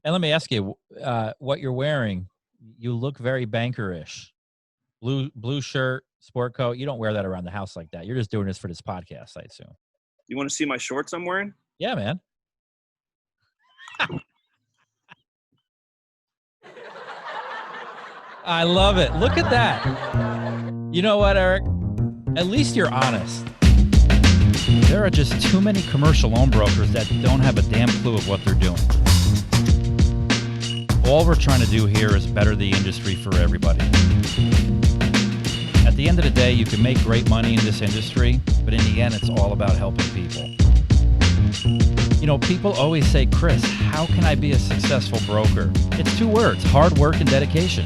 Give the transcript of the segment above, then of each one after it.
And let me ask you, what you're wearing, you look very bankerish. Blue shirt, sport coat. You don't wear that around the house like that. You're just doing this for this podcast, I assume. You want to see my shorts I'm wearing? Yeah, man. I love it. Look at that. You know what, Eric? At least you're honest. There are just too many commercial loan brokers that don't have a damn clue of what they're doing. All we're trying to do here is better the industry for everybody. At the end of the day, you can make great money in this industry, but in the end, it's all about helping people. You know, people always say, Kris, how can I be a successful broker? It's 2 words, hard work and dedication.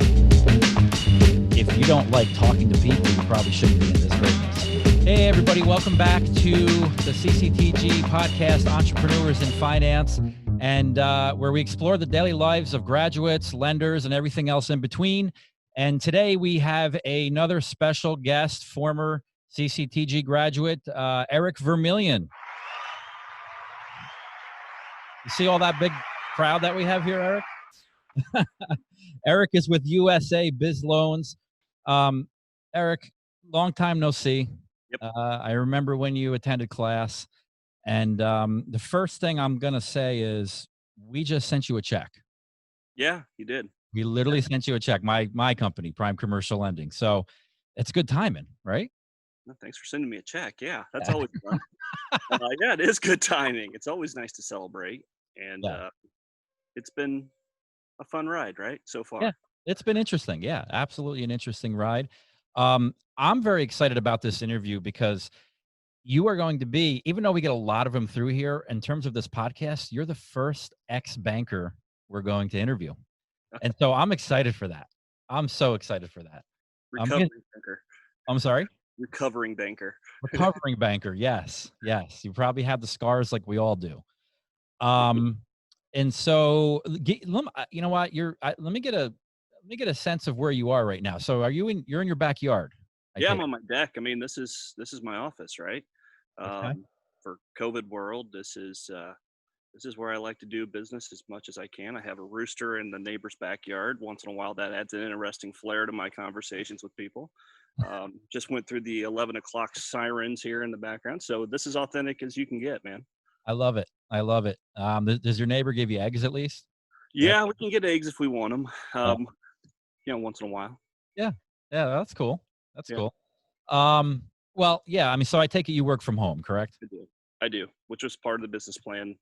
If you don't like talking to people, you probably shouldn't be in this business. Hey, everybody, welcome back to the CCTG podcast, Entrepreneurs in Finance, and where we explore the daily lives of graduates, lenders, and everything else in between. And today we have another special guest, former CCTG graduate, Eric Vermilion. You see all that big crowd that we have here, Eric? Eric is with USA Biz Loans. Eric, long time no see. Yep. I remember when you attended class, and the first thing I'm going to say is we just sent you a check. Yeah, you did. We literally sent you a check, my company, Prime Commercial Lending. So it's good timing, right? Well, thanks for sending me a check. Yeah, that's always fun. Yeah, it is good timing. It's always nice to celebrate. And it's been a fun ride, right, so far? Yeah, it's been interesting. Yeah, absolutely an interesting ride. I'm very excited about this interview because you are going to be, even though we get a lot of them through here, in terms of this podcast, you're the first ex-banker we're going to interview. And so I'm excited for that. I'm so excited for that. Recovering banker. I'm sorry? Recovering banker. Recovering banker. Yes. Yes. You probably have the scars like we all do. And so, you know what? Let me get a sense of where you are right now. So you're in your backyard? Yeah, I'm on my deck. I mean, this is my office, right? Okay. For COVID world, this is where I like to do business as much as I can. I have a rooster in the neighbor's backyard. Once in a while, that adds an interesting flair to my conversations with people. Just went through the 11 o'clock sirens here in the background. So this is authentic as you can get, man. I love it. I love it. Does your neighbor give you eggs at least? Yeah, we can get eggs if we want them. Once in a while. Yeah. Yeah, that's cool. That's Yeah. cool. Well, yeah, I mean, so I take it you work from home, correct? I do, which was part of the business plan.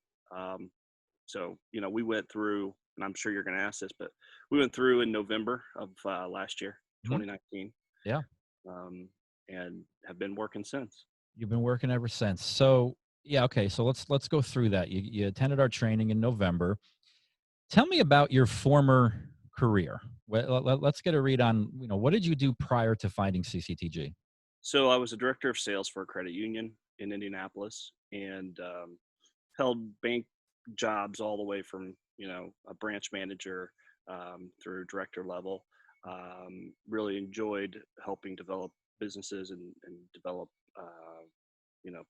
So, we went through, and I'm sure you're going to ask this, but we went through in November of last year, 2019. Yeah. And have been working since. You've been working ever since. So, yeah, okay. So let's go through that. You attended our training in November. Tell me about your former career. Let's get a read on, what did you do prior to finding CCTG? So I was a director of sales for a credit union in Indianapolis, and held bank jobs all the way from, a branch manager through director level. Really enjoyed helping develop businesses and develop,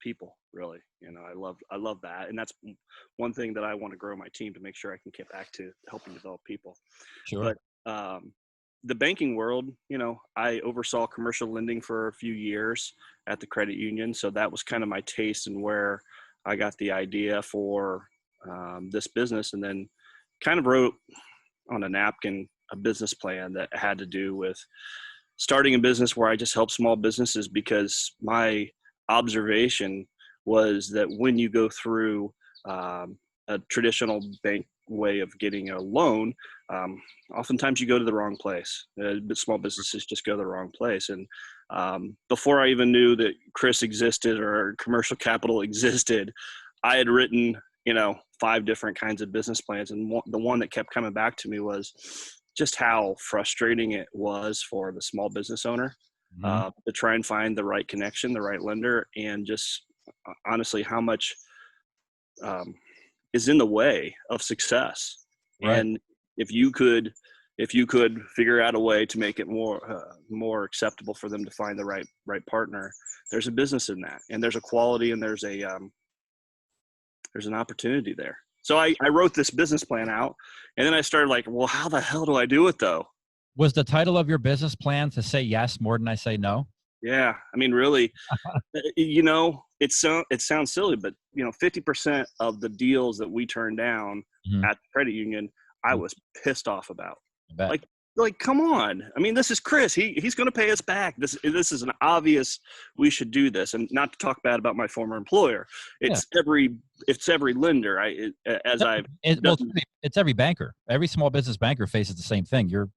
people, really. I love that. And that's one thing that I want to grow my team to make sure I can get back to helping develop people. Sure. But the banking world, I oversaw commercial lending for a few years at the credit union. So that was kind of my taste and where I got the idea for this business, and then kind of wrote on a napkin a business plan that had to do with starting a business where I just help small businesses, because my observation was that when you go through a traditional bank way of getting a loan, oftentimes you go to the wrong place. Small businesses just go to the wrong place. And before I even knew that Kris existed or Commercial Capital existed, I had written, 5 different kinds of business plans. And the one that kept coming back to me was just how frustrating it was for the small business owner to try and find the right connection, the right lender, and just honestly how much is in the way of success. Right. And if you could figure out a way to make it more acceptable for them to find the right partner, there's a business in that, and there's a quality, and there's an opportunity there. So I wrote this business plan out, and then I started like, well, how the hell do I do it though? Was the title of your business plan to say yes more than I say no? Yeah, I mean, really, you know, it sounds silly, but 50% of the deals that we turned down Mhm. at the credit union, I Mhm. was pissed off about. I bet. Like, come on. I mean, this is Kris. He's going to pay us back. This is an obvious. We should do this, and not to talk bad about my former employer. Yeah. It's every lender. As I've Well, done. it's every banker. Every small business banker faces the same thing. You're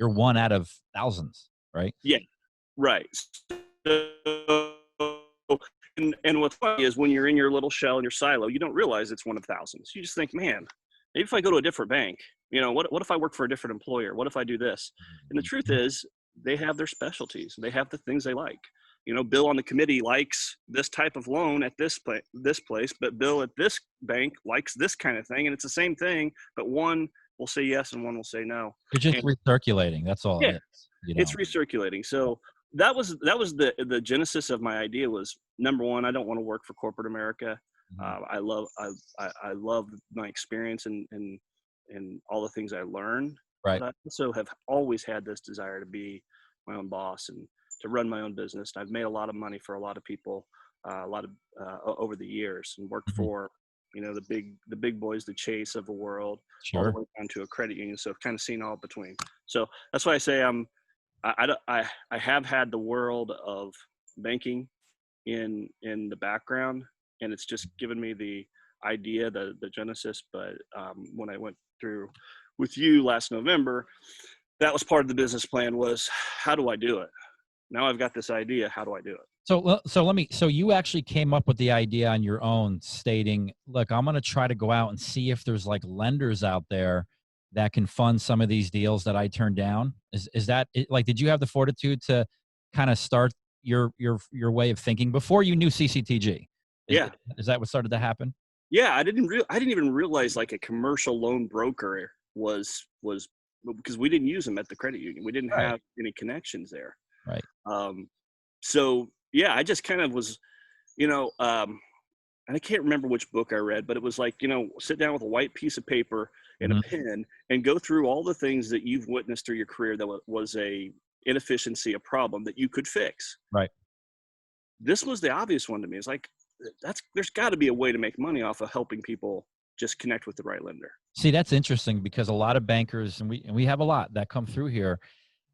one out of thousands, right? Yeah, right. So, and what's funny is when you're in your little shell in your silo, you don't realize it's one of thousands. You just think, man, maybe if I go to a different bank, what if I work for a different employer? What if I do this? And the truth is, they have their specialties. They have the things they like. Bill on the committee likes this type of loan at this place, but Bill at this bank likes this kind of thing, and it's the same thing, but one will say yes and one will say no. You're just And recirculating. That's all yeah, it is. it's recirculating. So that was the genesis of my idea. Was number one, I don't want to work for corporate America. Mhm. I love my experience and all the things I learned, Right. but I also have always had this desire to be my own boss and to run my own business. I've made a lot of money for a lot of people, over the years, and worked Mhm. for the big boys, the Chase of the world, all the Sure. way down to a credit union. So I've kind of seen all between. So that's why I say I have had the world of banking in the background, and it's just given me the idea, the genesis. But when I went through with you last November, that was part of the business plan. Was how do I do it? Now I've got this idea. How do I do it? So you actually came up with the idea on your own, stating, look, I'm going to try to go out and see if there's like lenders out there that can fund some of these deals that I turned down. Is that it? Like, did you have the fortitude to kind of start your way of thinking before you knew CCTG? Is, Yeah, is that what started to happen? yeah. I didn't even realize like a commercial loan broker was because we didn't use them at the credit union. We didn't Right. have any connections there. Right. Um, so yeah, I just kind of was, you know, and I can't remember which book I read, but it was like, sit down with a white piece of paper and a Mhm. pen and go through all the things that you've witnessed through your career that was a inefficiency, a problem that you could fix. Right. This was the obvious one to me. It's like, there's got to be a way to make money off of helping people just connect with the right lender. See, that's interesting because a lot of bankers, and we have a lot that come through here,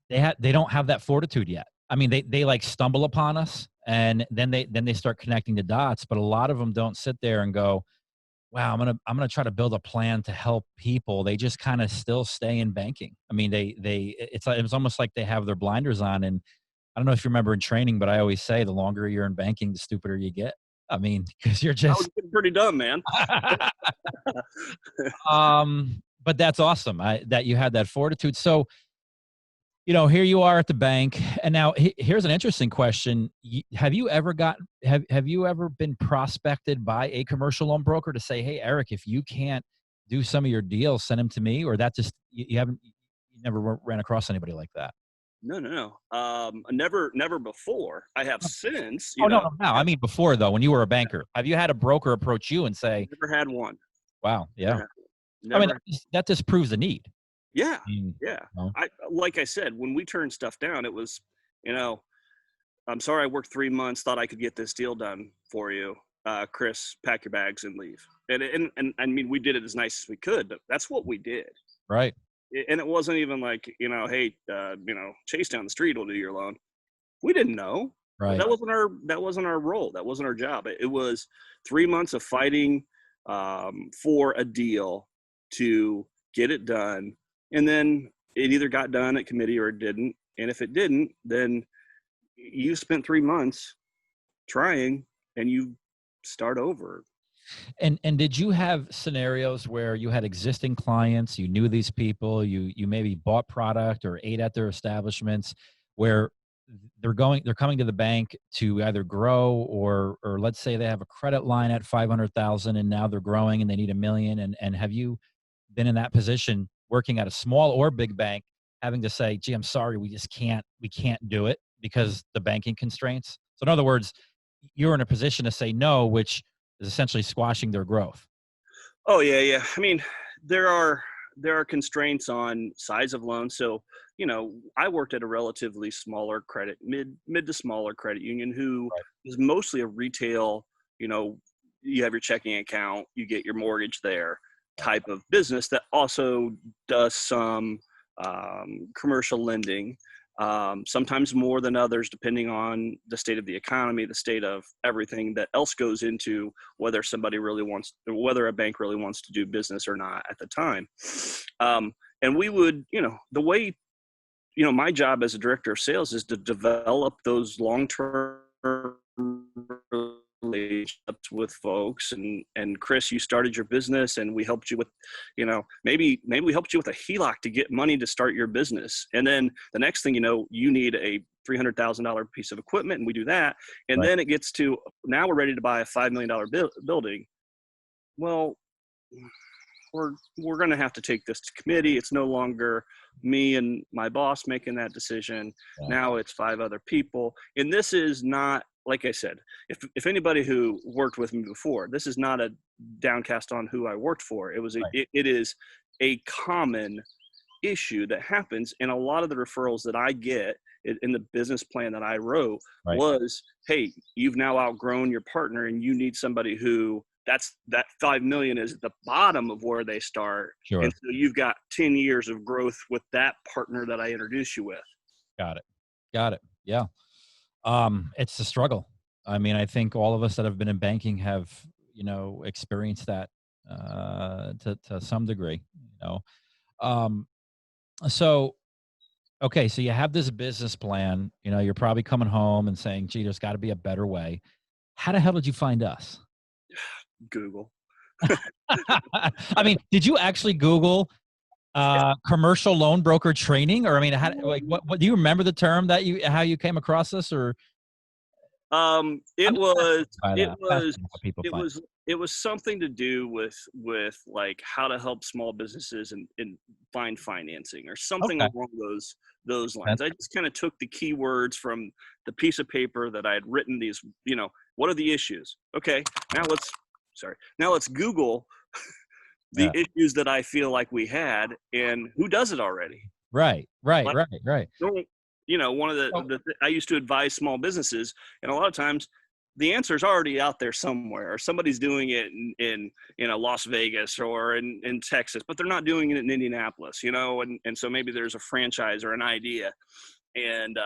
they don't have that fortitude yet. I mean, they like stumble upon us, and then they start connecting the dots. But a lot of them don't sit there and go, "Wow, I'm gonna try to build a plan to help people." They just kind of still stay in banking. I mean, it's almost like they have their blinders on. And I don't know if you remember in training, but I always say the longer you're in banking, the stupider you get. I mean, because you're I was just getting pretty dumb, man. but that's awesome that you had that fortitude. So here you are at the bank, and now here's an interesting question. Have you ever have you ever been prospected by a commercial loan broker to say, "Hey, Eric, if you can't do some of your deals, send them to me," or that just you never ran across anybody like that? No. Never before. I have since, Oh, no, no, no. I mean, before though, when you were a banker, have you had a broker approach you and say, never had one. "Wow, Never yeah"? had one. I mean, Never. that just proves the need. Yeah. I mean, Yeah. no. Like I said, when we turned stuff down, it was, you know, I'm sorry I worked 3 months, thought I could get this deal done for you. Kris, pack your bags and leave. And I mean, we did it as nice as we could, but that's what we did. Right, And it wasn't even like, hey, Chase down the street will do your loan. We didn't know. right. That wasn't our role. That wasn't our job. It was 3 months of fighting for a deal to get it done. And then it either got done at committee or it didn't. And if it didn't, then you spent 3 months trying and you start over. And did you have scenarios where you had existing clients, you knew these people, you maybe bought product or ate at their establishments where they're coming to the bank to either grow or let's say they have a credit line at 500,000 and now they're growing and they need 1 million, and have you been in that position working at a small or big bank having to say, "Gee, I'm sorry, we can't do it because the banking constraints." So in other words, you're in a position to say no, which is essentially squashing their growth. Oh yeah, yeah. I mean, there are constraints on size of loan. So, I worked at a relatively smaller credit, mid to smaller credit union who Right. is mostly a retail, you know, you have your checking account, you get your mortgage there Right. type of business that also does some commercial lending, sometimes more than others, depending on the state of the economy, the state of everything that else goes into whether whether a bank really wants to do business or not at the time. And we would, the way, my job as a director of sales is to develop those long-term relationships with folks. And Kris, you started your business and we helped you with, maybe we helped you with a HELOC to get money to start your business. And then the next thing you need a $300,000 piece of equipment, and we do that. And Right. then it gets to, now we're ready to buy a $5 million building. Well, we're going to have to take this to committee. It's no longer me and my boss making that decision. Yeah. Now it's 5 other people. And this is not, like I said, if anybody who worked with me before, this is not a downcast on who I worked for. Right. It is a common issue that happens. And a lot of the referrals that I get in the business plan that I wrote Right. was, hey, you've now outgrown your partner and you need somebody who, that 5 million is at the bottom of where they start. Sure. And so you've got 10 years of growth with that partner that I introduced you with. Got it. Yeah. It's a struggle. I mean, I think all of us that have been in banking have, experienced that to some degree. Um, so okay, so you have this business plan. You're probably coming home and saying, "Gee, there's got to be a better way." How the hell did you find us? Google. I mean, did you actually Google commercial loan broker training, or I mean, what do you remember the term how you came across this, or? It People find. was something to do with like how to help small businesses and find financing or something Okay. along those lines. I just kind of took the keywords from the piece of paper that I had written these, what are the issues? Okay, now let's Google the Yeah. issues that I feel like we had and who does it already. Right. Like, one of I used to advise small businesses, and a lot of times the answer is already out there somewhere, or somebody's doing it in Las Vegas or in Texas, but they're not doing it in Indianapolis, and so maybe there's a franchise or an idea, and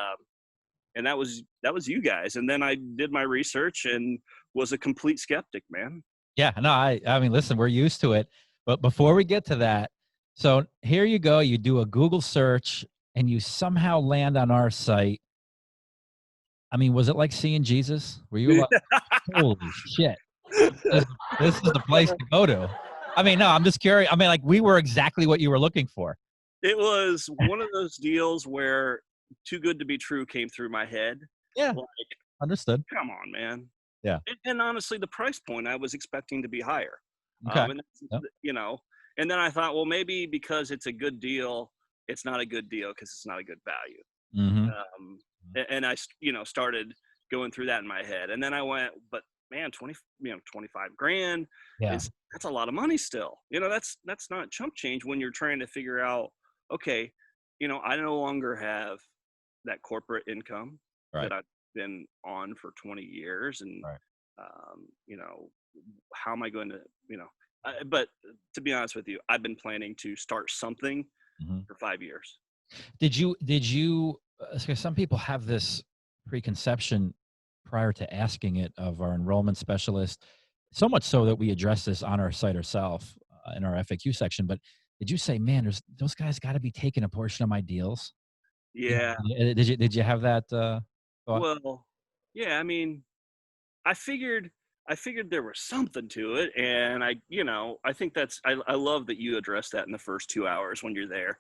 that was you guys. And then I did my research and was a complete skeptic, man. Yeah. No, I mean, listen, we're used to it, but before we get to that, so here you go. You do a Google search and you somehow land on our site. I mean, was it like seeing Jesus? Were you like, holy shit, this is the place to go to? I mean, no, I'm just curious. I mean, like, we were exactly what you were looking for. It was one of those deals where too good to be true came through my head. Yeah. Like, Understood. come on, man. Yeah. And honestly, the price point I was expecting to be higher. Okay. And Yep. and then I thought, well, maybe because it's a good deal, it's not a good deal because it's not a good value. Mm-hmm. And I, started going through that in my head. And then I went, but man, 25 grand Yeah. that's a lot of money still. That's not chump change when you're trying to figure out, okay, I no longer have that corporate income Right. that I've been on for 20 years. And, Right. how am I going to, but to be honest with you, I've been planning to start something Mm-hmm. for 5 years. Did you, because some people have this preconception prior to asking it of our enrollment specialist, so much so that we address this on our site ourselves in our FAQ section. But did you say, man, those guys got to be taking a portion of my deals? Yeah. Did you have that thought? Well, yeah, I mean, I figured there was something to it. And I think I love that you address that in the first 2 hours when you're there.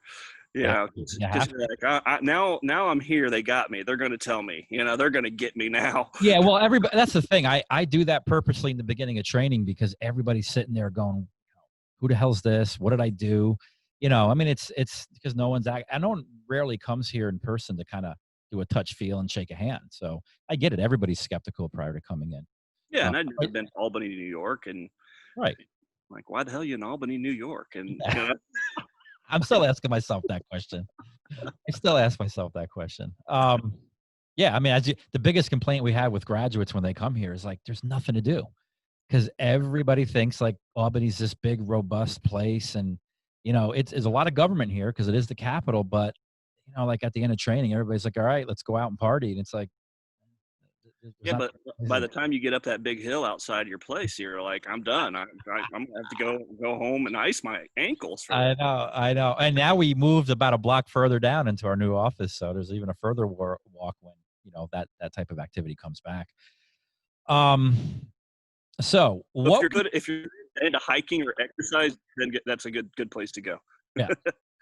Yeah. Because You have you're like, now I'm here. They got me. They're going to tell me. They're going to get me now. Yeah, well, everybody. That's the thing. I do that purposely in the beginning of training because everybody's sitting there going, "Who the hell's this? What did I do?" I mean, it's because no one rarely comes here in person to kind of do a touch, feel, and shake a hand. So I get it. Everybody's skeptical prior to coming in. Yeah, and I'd never Right. been to Albany, New York, and Right. like, why the hell are you in Albany, New York? And I'm still asking myself that question. I still ask myself that question. Yeah, I mean, the biggest complaint we have with graduates when they come here is like, there's nothing to do, because everybody thinks like Albany's this big, robust place, and it's a lot of government here because it is the capital. But like at the end of training, everybody's like, all right, let's go out and party, and it's like, there's yeah, not. but by the time you get up that big hill outside your place, you're like, I'm done. I'm gonna have to go home and ice my ankles. I know. And now we moved about a block further down into our new office, so there's even a further walk when that type of activity comes back. So if you're into hiking or exercise, then that's a good place to go. Yeah,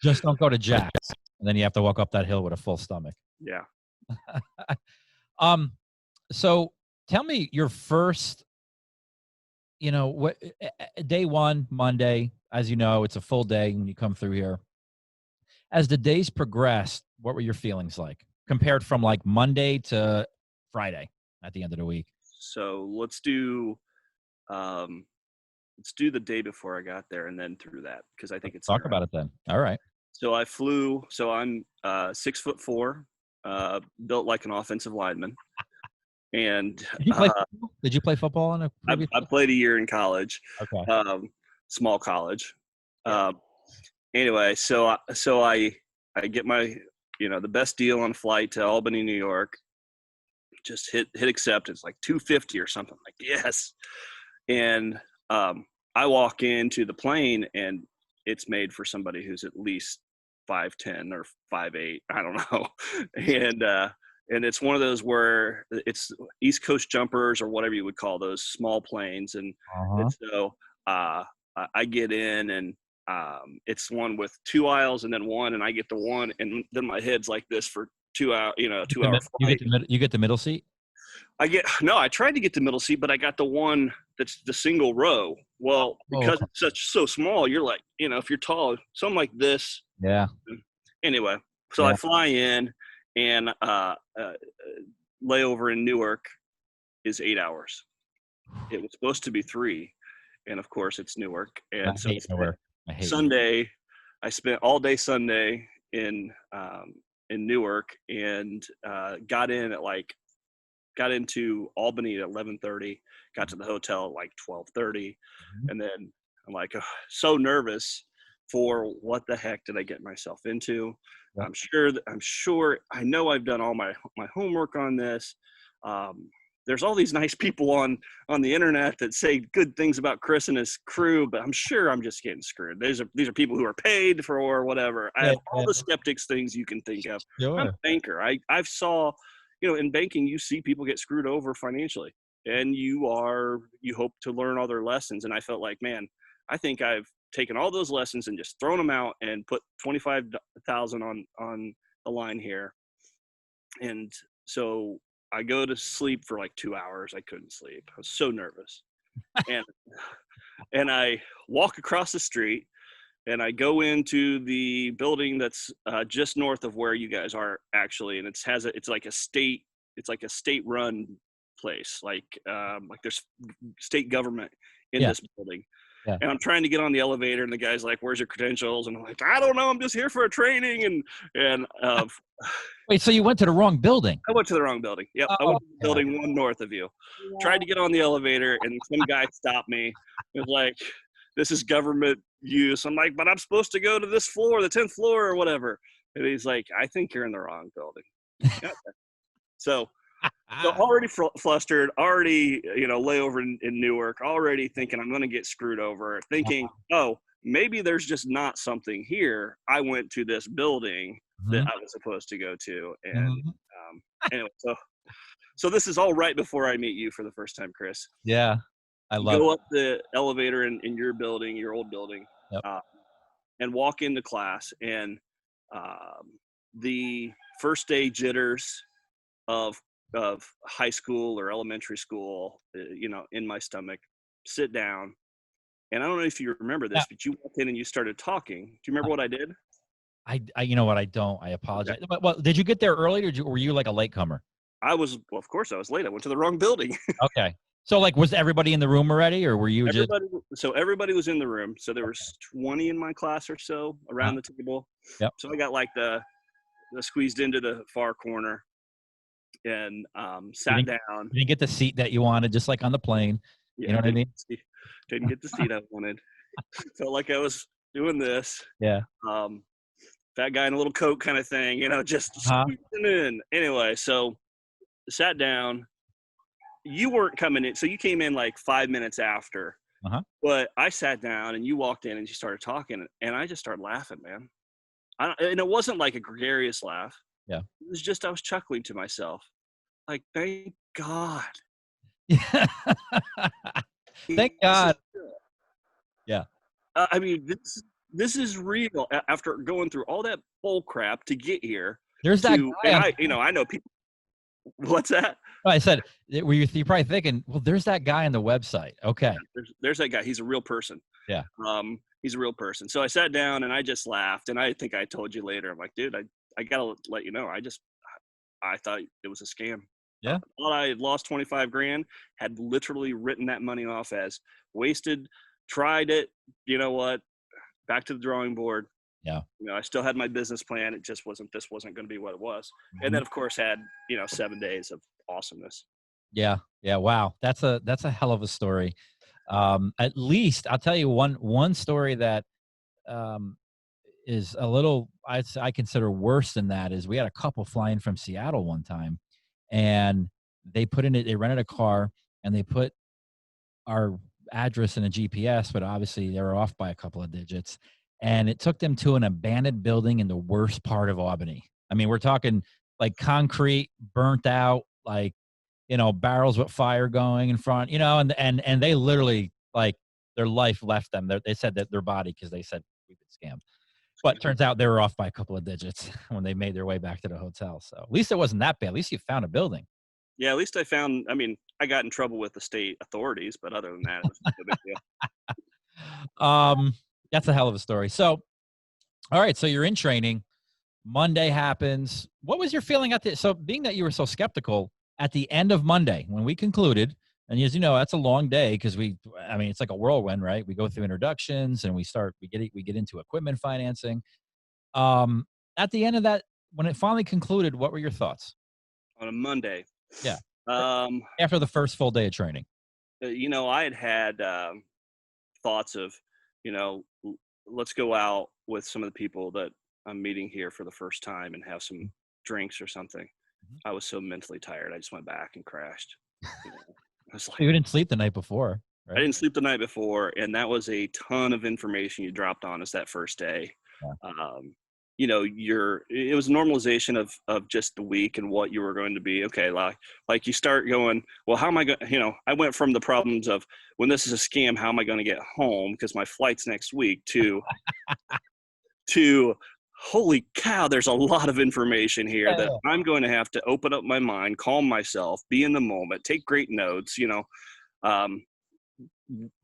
just don't go to Jack's, and then you have to walk up that hill with a full stomach. Yeah. So tell me your first, day one, Monday, as you know, it's a full day when you come through here. As the days progressed, what were your feelings like compared from like Monday to Friday at the end of the week? So let's do the day before I got there and then through that, because I think it's talk about it then. All right. So I flew. So I'm 6'4", built like an offensive lineman. And did you play football in a previous? I played a year in college. Okay. Small college. Yeah. Anyway, so I get my the best deal on a flight to Albany, New York. Just hit accept. It's like $250 or something. Like, yes. And I walk into the plane and it's made for somebody who's at least 5'10" or 5'8". I don't know. And it's one of those where it's East Coast jumpers or whatever you would call those small planes. And so I get in and it's one with 2 aisles and then one, and I get the one, and then my head's like this for 2 hours, 2 hour flight. You get the middle seat? I tried to get the middle seat, but I got the one that's the single row. Well, because it's so small, you're like, if you're tall, something like this. Yeah. Anyway, so I fly in, and layover in Newark is 8 hours. It was supposed to be 3, and of course it's Newark. And I hate Newark. I hate Sunday. I spent all day Sunday in Newark, and got into Albany at 11:30. Got to the hotel at like 12:30, and then I'm like, so nervous for what the heck did I get myself into? Yep. I'm sure I know I've done all my homework on this. There's all these nice people on the internet that say good things about Kris and his crew, but I'm sure I'm just getting screwed. These are people who are paid for or whatever. I have all the skeptics things you can think of. Sure. I'm a banker. I've saw, in banking, you see people get screwed over financially, and you hope to learn other lessons. And I felt like, man, I think I've taken all those lessons and just thrown them out and put 25,000 on the line here. And so I go to sleep for like 2 hours. I couldn't sleep. I was so nervous. And I walk across the street, and I go into the building that's just north of where you guys are actually. And it's like a state run place. Like there's state government in this building. Yeah. And I'm trying to get on the elevator, and the guy's like, "Where's your credentials?" And I'm like, "I don't know. I'm just here for a training." And wait, so you went to the wrong building? I went to the wrong building. Yep, I went to the building one north of you. Yeah. Tried to get on the elevator, and some guy stopped me. It was like, "This is government use." I'm like, "But I'm supposed to go to this floor, the 10th floor, or whatever." And he's like, "I think you're in the wrong building." Okay. So already flustered, already, layover in Newark, already thinking I'm going to get screwed over, thinking, oh, maybe there's just not something here. I went to this building that I was supposed to go to. And anyway, so this is all right before I meet you for the first time, Kris. Yeah, I love Go up the elevator in your building, your old building, and walk into class. And the first day jitters of high school or elementary school, in my stomach, sit down. And I don't know if you remember this, but you walked in and you started talking. Do you remember what I did? I you know what? I don't. I apologize. Okay. Well, did you get there early, or were you like a latecomer? Of course I was late. I went to the wrong building. Okay. So like, was everybody in the room already, or were you just? Everybody was in the room. So there was 20 in my class or so around the table. Yep. So I got like the squeezed into the far corner and sat down. You didn't get the seat that you wanted, just like on the plane. Yeah, You know what I mean? Didn't get the seat I wanted. Felt like I was doing this. Yeah. Fat guy in a little coat kind of thing, just squeezing in. Anyway, so sat down. You weren't coming in, so you came in like 5 minutes after. But I sat down and you walked in and you started talking, and I just started laughing, man. And it wasn't like a gregarious laugh. Yeah. It was just I was chuckling to myself, like, thank God. Thank God. Yeah. I mean, this is real. After going through all that bull crap to get here, There's that guy. And I know people. What's that? I said, you're probably thinking, well, there's that guy on the website. Okay. Yeah, there's that guy. He's a real person. Yeah. He's a real person. So I sat down and I just laughed. And I think I told you later, I'm like, dude, I gotta let you know. I thought it was a scam. Yeah. I thought I had lost 25 grand, had literally written that money off as wasted, tried it. You know what? Back to the drawing board. Yeah. I still had my business plan. This wasn't going to be what it was. And then of course had, 7 days of awesomeness. Yeah. Yeah. Wow. That's a hell of a story. At least I'll tell you one story that, is a little, I consider worse than that is we had a couple flying from Seattle one time, and they rented a car and they put our address in a GPS, but obviously they were off by a couple of digits. And it took them to an abandoned building in the worst part of Albany. I mean, we're talking like concrete, burnt out, like, barrels with fire going in front, and they literally, like, their life left them. They said that their body, because they said we've been scammed. But turns out they were off by a couple of digits when they made their way back to the hotel. So at least it wasn't that bad. At least you found a building. Yeah, at least I got in trouble with the state authorities, but other than that, it was no big deal. That's a hell of a story. So, all right, so you're in training. Monday happens. What was your feeling so being that you were so skeptical at the end of Monday when we concluded, and as you know, that's a long day because it's like a whirlwind, right? We go through introductions and we get into equipment financing. At the end of that, when it finally concluded, what were your thoughts? On a Monday. Yeah. After the first full day of training. I had thoughts of, let's go out with some of the people that I'm meeting here for the first time and have some drinks or something. I was so mentally tired. I just went back and crashed. I was like, you didn't sleep the night before, right? I didn't sleep the night before, and that was a ton of information you dropped on us that first day. Yeah. It was normalization of just the week and what you were going to be. Okay, like you start going, well, how am I going? I went from the problems of when this is a scam, how am I going to get home because my flight's next week to holy cow, there's a lot of information here that I'm going to have to open up my mind, calm myself, be in the moment, take great notes,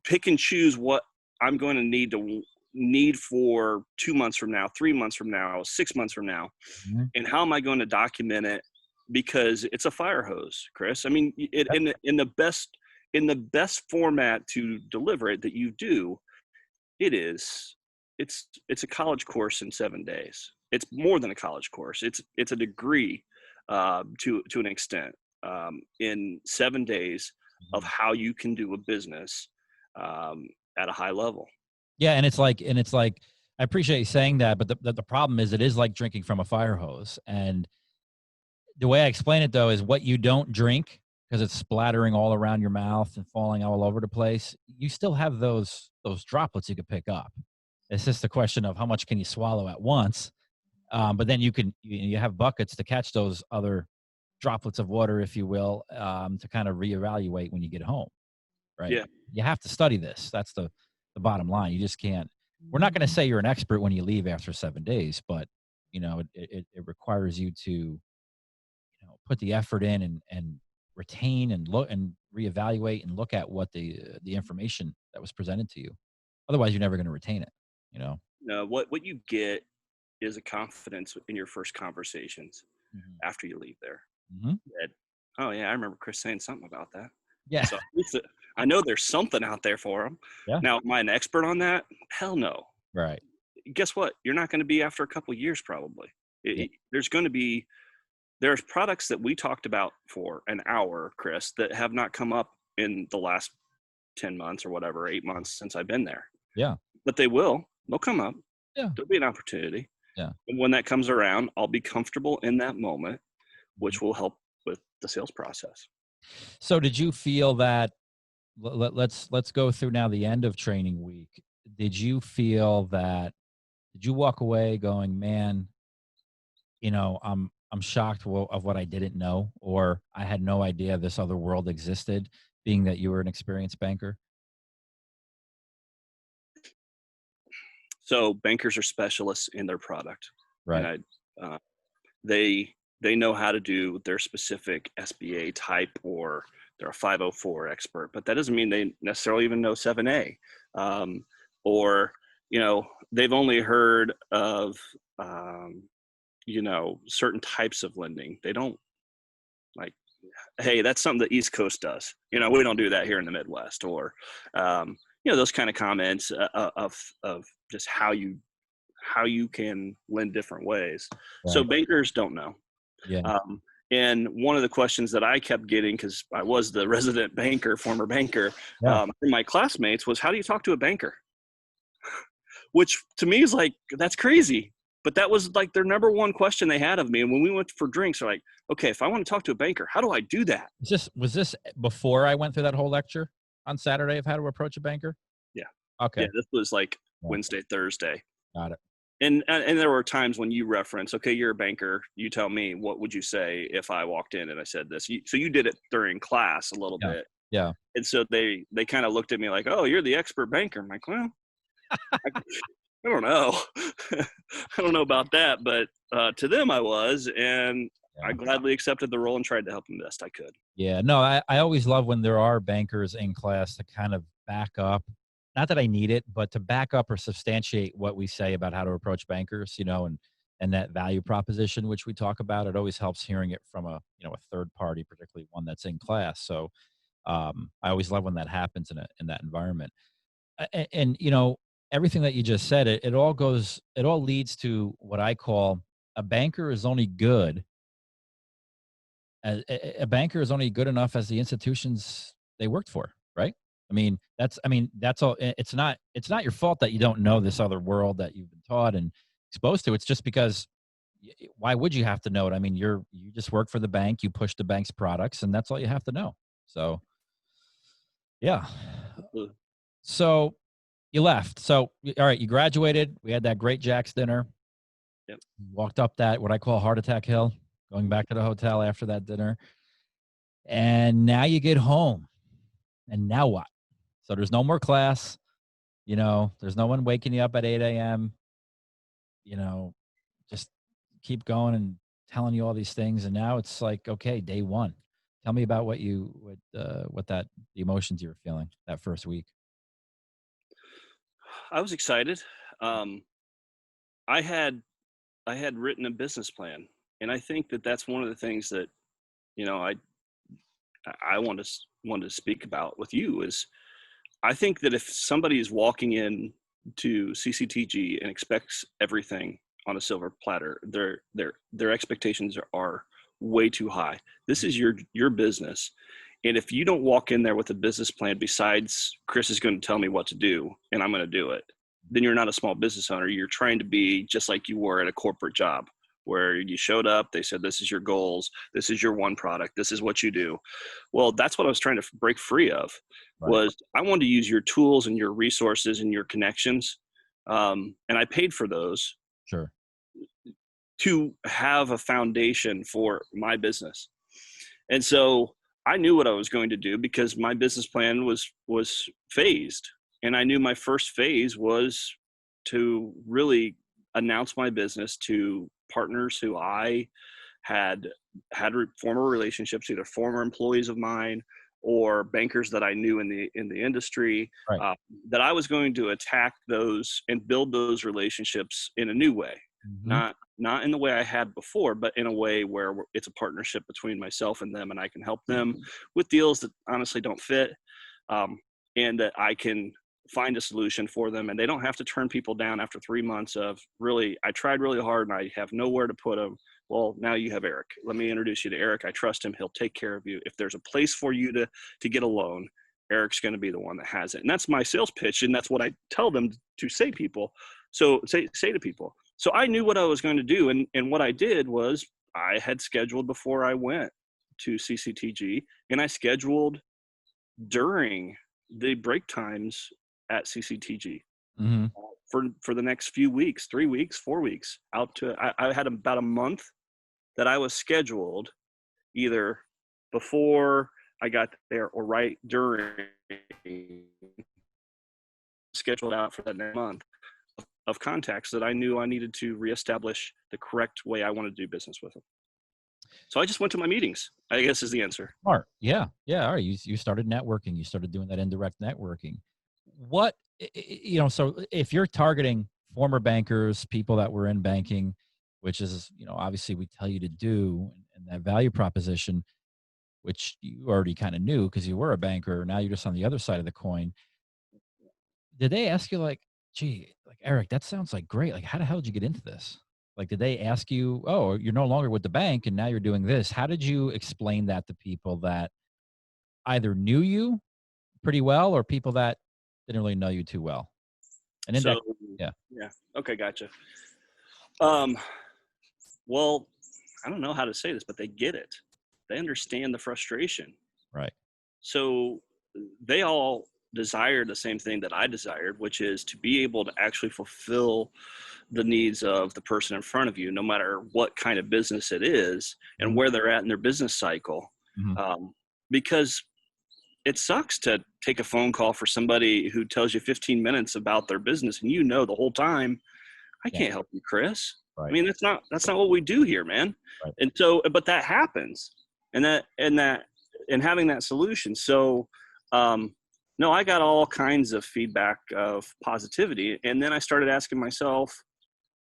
pick and choose what I'm going to need for 2 months from now, 3 months from now, 6 months from now. Mm-hmm. And how am I going to document it? Because it's a fire hose, Kris. I mean, in the best format to deliver it that you do, it's a college course in 7 days. It's more than a college course. It's a degree to an extent in 7 days of how you can do a business at a high level. Yeah, and it's like I appreciate you saying that, but the problem is it is like drinking from a fire hose. And the way I explain it though is what you don't drink, because it's splattering all around your mouth and falling all over the place, you still have those droplets you could pick up. It's just a question of how much can you swallow at once. But then you have buckets to catch those other droplets of water, if you will, to kind of reevaluate when you get home. Right. Yeah. You have to study this. That's the bottom line. You just can't. We're not going to say you're an expert when you leave after 7 days, but it requires you to put the effort in and retain and look and reevaluate and look at what the information that was presented to you. Otherwise, you're never going to retain it. No, what you get is a confidence in your first conversations after you leave there. Mm-hmm. That, oh yeah, I remember Kris saying something about that. Yeah. So at least I know there's something out there for them. Yeah. Now, am I an expert on that? Hell no. Right. Guess what? You're not going to be after a couple of years, probably. Yeah. There's products that we talked about for an hour, Kris, that have not come up in the last 10 months or whatever, 8 months since I've been there. Yeah. But they'll come up. Yeah. There'll be an opportunity. Yeah. And when that comes around, I'll be comfortable in that moment, which will help with the sales process. So did you feel that, let's go through now the end of training week. Did you walk away going, man, I'm shocked of what I didn't know, or I had no idea this other world existed, being that you were an experienced banker? So bankers are specialists in their product. Right. And they know how to do their specific SBA type, or they're a 504 expert, but that doesn't mean they necessarily even know 7A. Or, they've only heard of, certain types of lending. They don't like, hey, that's something the East Coast does. We don't do that here in the Midwest, or, those kind of comments of just how you can lend different ways. Right. So bankers don't know. Yeah. And one of the questions that I kept getting, because I was the resident banker, former banker, from my classmates was, how do you talk to a banker? Which to me is like, that's crazy. But that was like their number one question they had of me. And when we went for drinks, they're like, okay, if I want to talk to a banker, how do I do that? Was this before I went through that whole lecture on Saturday of how to approach a banker? Yeah. Okay. Yeah, this was like Wednesday, Thursday. Got it. And there were times when you reference, okay, you're a banker. You tell me, what would you say if I walked in and I said this? So you did it during class a little bit. Yeah. And so they kind of looked at me like, oh, you're the expert banker. I'm like, well, I don't know. I don't know about that, but to them I was, and I gladly accepted the role and tried to help them best I could. Yeah, no, I always love when there are bankers in class to kind of back up. Not that I need it, but to back up or substantiate what we say about how to approach bankers, and that value proposition, which we talk about. It always helps hearing it from a third party, particularly one that's in class. So I always love when that happens in that environment. And everything that you just said, it all leads to what I call a banker is only good. A banker is only good enough as the institutions they worked for, right? That's all. It's not your fault that you don't know this other world that you've been taught and exposed to. It's just because why would you have to know it? You just work for the bank, you push the bank's products, and that's all you have to know. So, yeah. So you left. So, all right, you graduated. We had that great Jack's dinner. Yep. Walked up that, what I call heart attack hill, going back to the hotel after that dinner. And now you get home. And now what? So there's no more class. There's no one waking you up at 8 a.m. Just keep going and telling you all these things. And now it's like, okay, day one. Tell me about the emotions you were feeling that first week. I was excited. I had written a business plan, and I think that that's one of the things that I want to speak about with you is, I think that if somebody is walking in to CCTG and expects everything on a silver platter, their expectations are way too high. This is your business. And if you don't walk in there with a business plan besides Kris is going to tell me what to do and I'm going to do it, then you're not a small business owner. You're trying to be just like you were at a corporate job where you showed up, they said, this is your goals, this is your one product, this is what you do. Well, that's what I was trying to break free of. Right. Was I wanted to use your tools and your resources and your connections. And I paid for those. Sure. To have a foundation for my business. And so I knew what I was going to do because my business plan was phased. And I knew my first phase was to really announce my business to partners who I had former relationships, either former employees of mine or bankers that I knew in the industry, right. That I was going to attack those and build those relationships in a new way. Mm-hmm. not in the way I had before, but in a way where it's a partnership between myself and them, and I can help them with deals that honestly don't fit, um, and that I can find a solution for them, and they don't have to turn people down after 3 months of really, I tried really hard and I have nowhere to put them. Well, now you have Eric. Let me introduce you to Eric. I trust him. He'll take care of you. If there's a place for you to get a loan, Eric's going to be the one that has it. And that's my sales pitch, and that's what I tell them to say to people. So I knew what I was going to do, and what I did was I had scheduled before I went to CCTG, and I scheduled during the break times at CCTG Mm-hmm. for the next few weeks, 3 weeks, 4 weeks, out to I had about a month that I was scheduled either before I got there or right during, scheduled out for that next month of contacts that I knew I needed to reestablish the correct way I wanted to do business with them. So I just went to my meetings, I guess, is the answer. Smart. Yeah. Yeah. All right. You started networking. You started doing that indirect networking. What, so if you're targeting former bankers, people that were in banking, which is, obviously we tell you to do, and that value proposition, which you already kind of knew because you were a banker. Now you're just on the other side of the coin. Did they ask you like, gee, like, Eric, that sounds like great. Like, how the hell did you get into this? Like, did they ask you, oh, you're no longer with the bank and now you're doing this? How did you explain that to people that either knew you pretty well or people that didn't really know you too well? And So, yeah. yeah. Okay. Gotcha. Well, I don't know how to say this, but they get it. They understand the frustration. Right. So they all desire the same thing that I desired, which is to be able to actually fulfill the needs of the person in front of you, no matter what kind of business it is and where they're at in their business cycle. Mm-hmm. Because it sucks to take a phone call for somebody who tells you 15 minutes about their business and the whole time, I can't help you, Kris. Right. I mean, that's not what we do here, man. Right. And so, but that happens, and having that solution. So, no, I got all kinds of feedback of positivity, and then I started asking myself,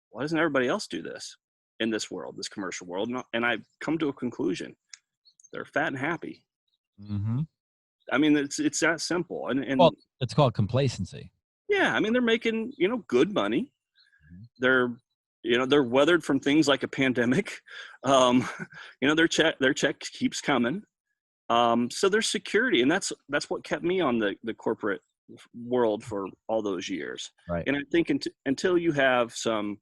why doesn't everybody else do this in this world, this commercial world? And I've come to a conclusion: they're fat and happy. Mm-hmm. I mean, it's that simple. And Well, it's called complacency. yeah, I mean, they're making good money. Mm-hmm. They're weathered from things like a pandemic. Their check keeps coming. So there's security, and that's what kept me on the corporate world for all those years. Right. And I think until you have some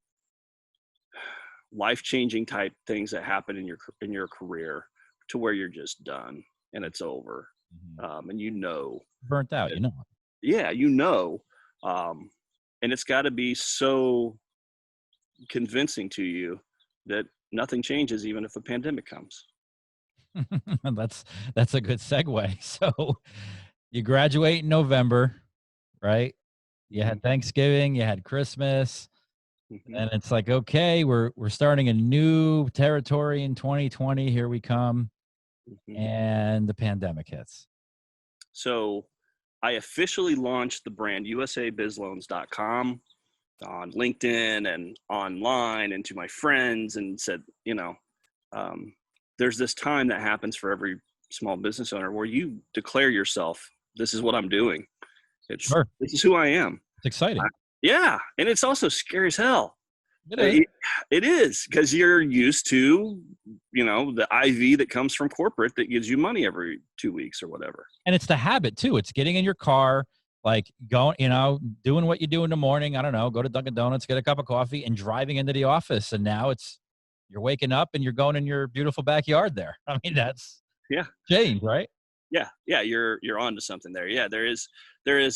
life-changing type things that happen in your career to where you're just done and it's over, Mm-hmm. and Burnt out, yeah, and it's got to be so convincing to you that nothing changes even if a pandemic comes. That's a good segue. So you graduate in November, right? You had Thanksgiving, you had Christmas, and it's like, okay, we're starting a new territory in 2020. Here we come. And the pandemic hits. So I officially launched the brand usabizloans.com on LinkedIn and online and to my friends, and said, there's this time that happens for every small business owner where you declare yourself, this is what I'm doing. This is who I am. It's exciting. Yeah. And it's also scary as hell. It is, because you're used to, the IV that comes from corporate that gives you money every 2 weeks or whatever. And it's the habit too. It's getting in your car, like going, doing what you do in the morning. I don't know, go to Dunkin' Donuts, get a cup of coffee, and driving into the office. And now you're waking up and you're going in your beautiful backyard there. I mean, that's change, right? Yeah. You're onto something there. Yeah. There's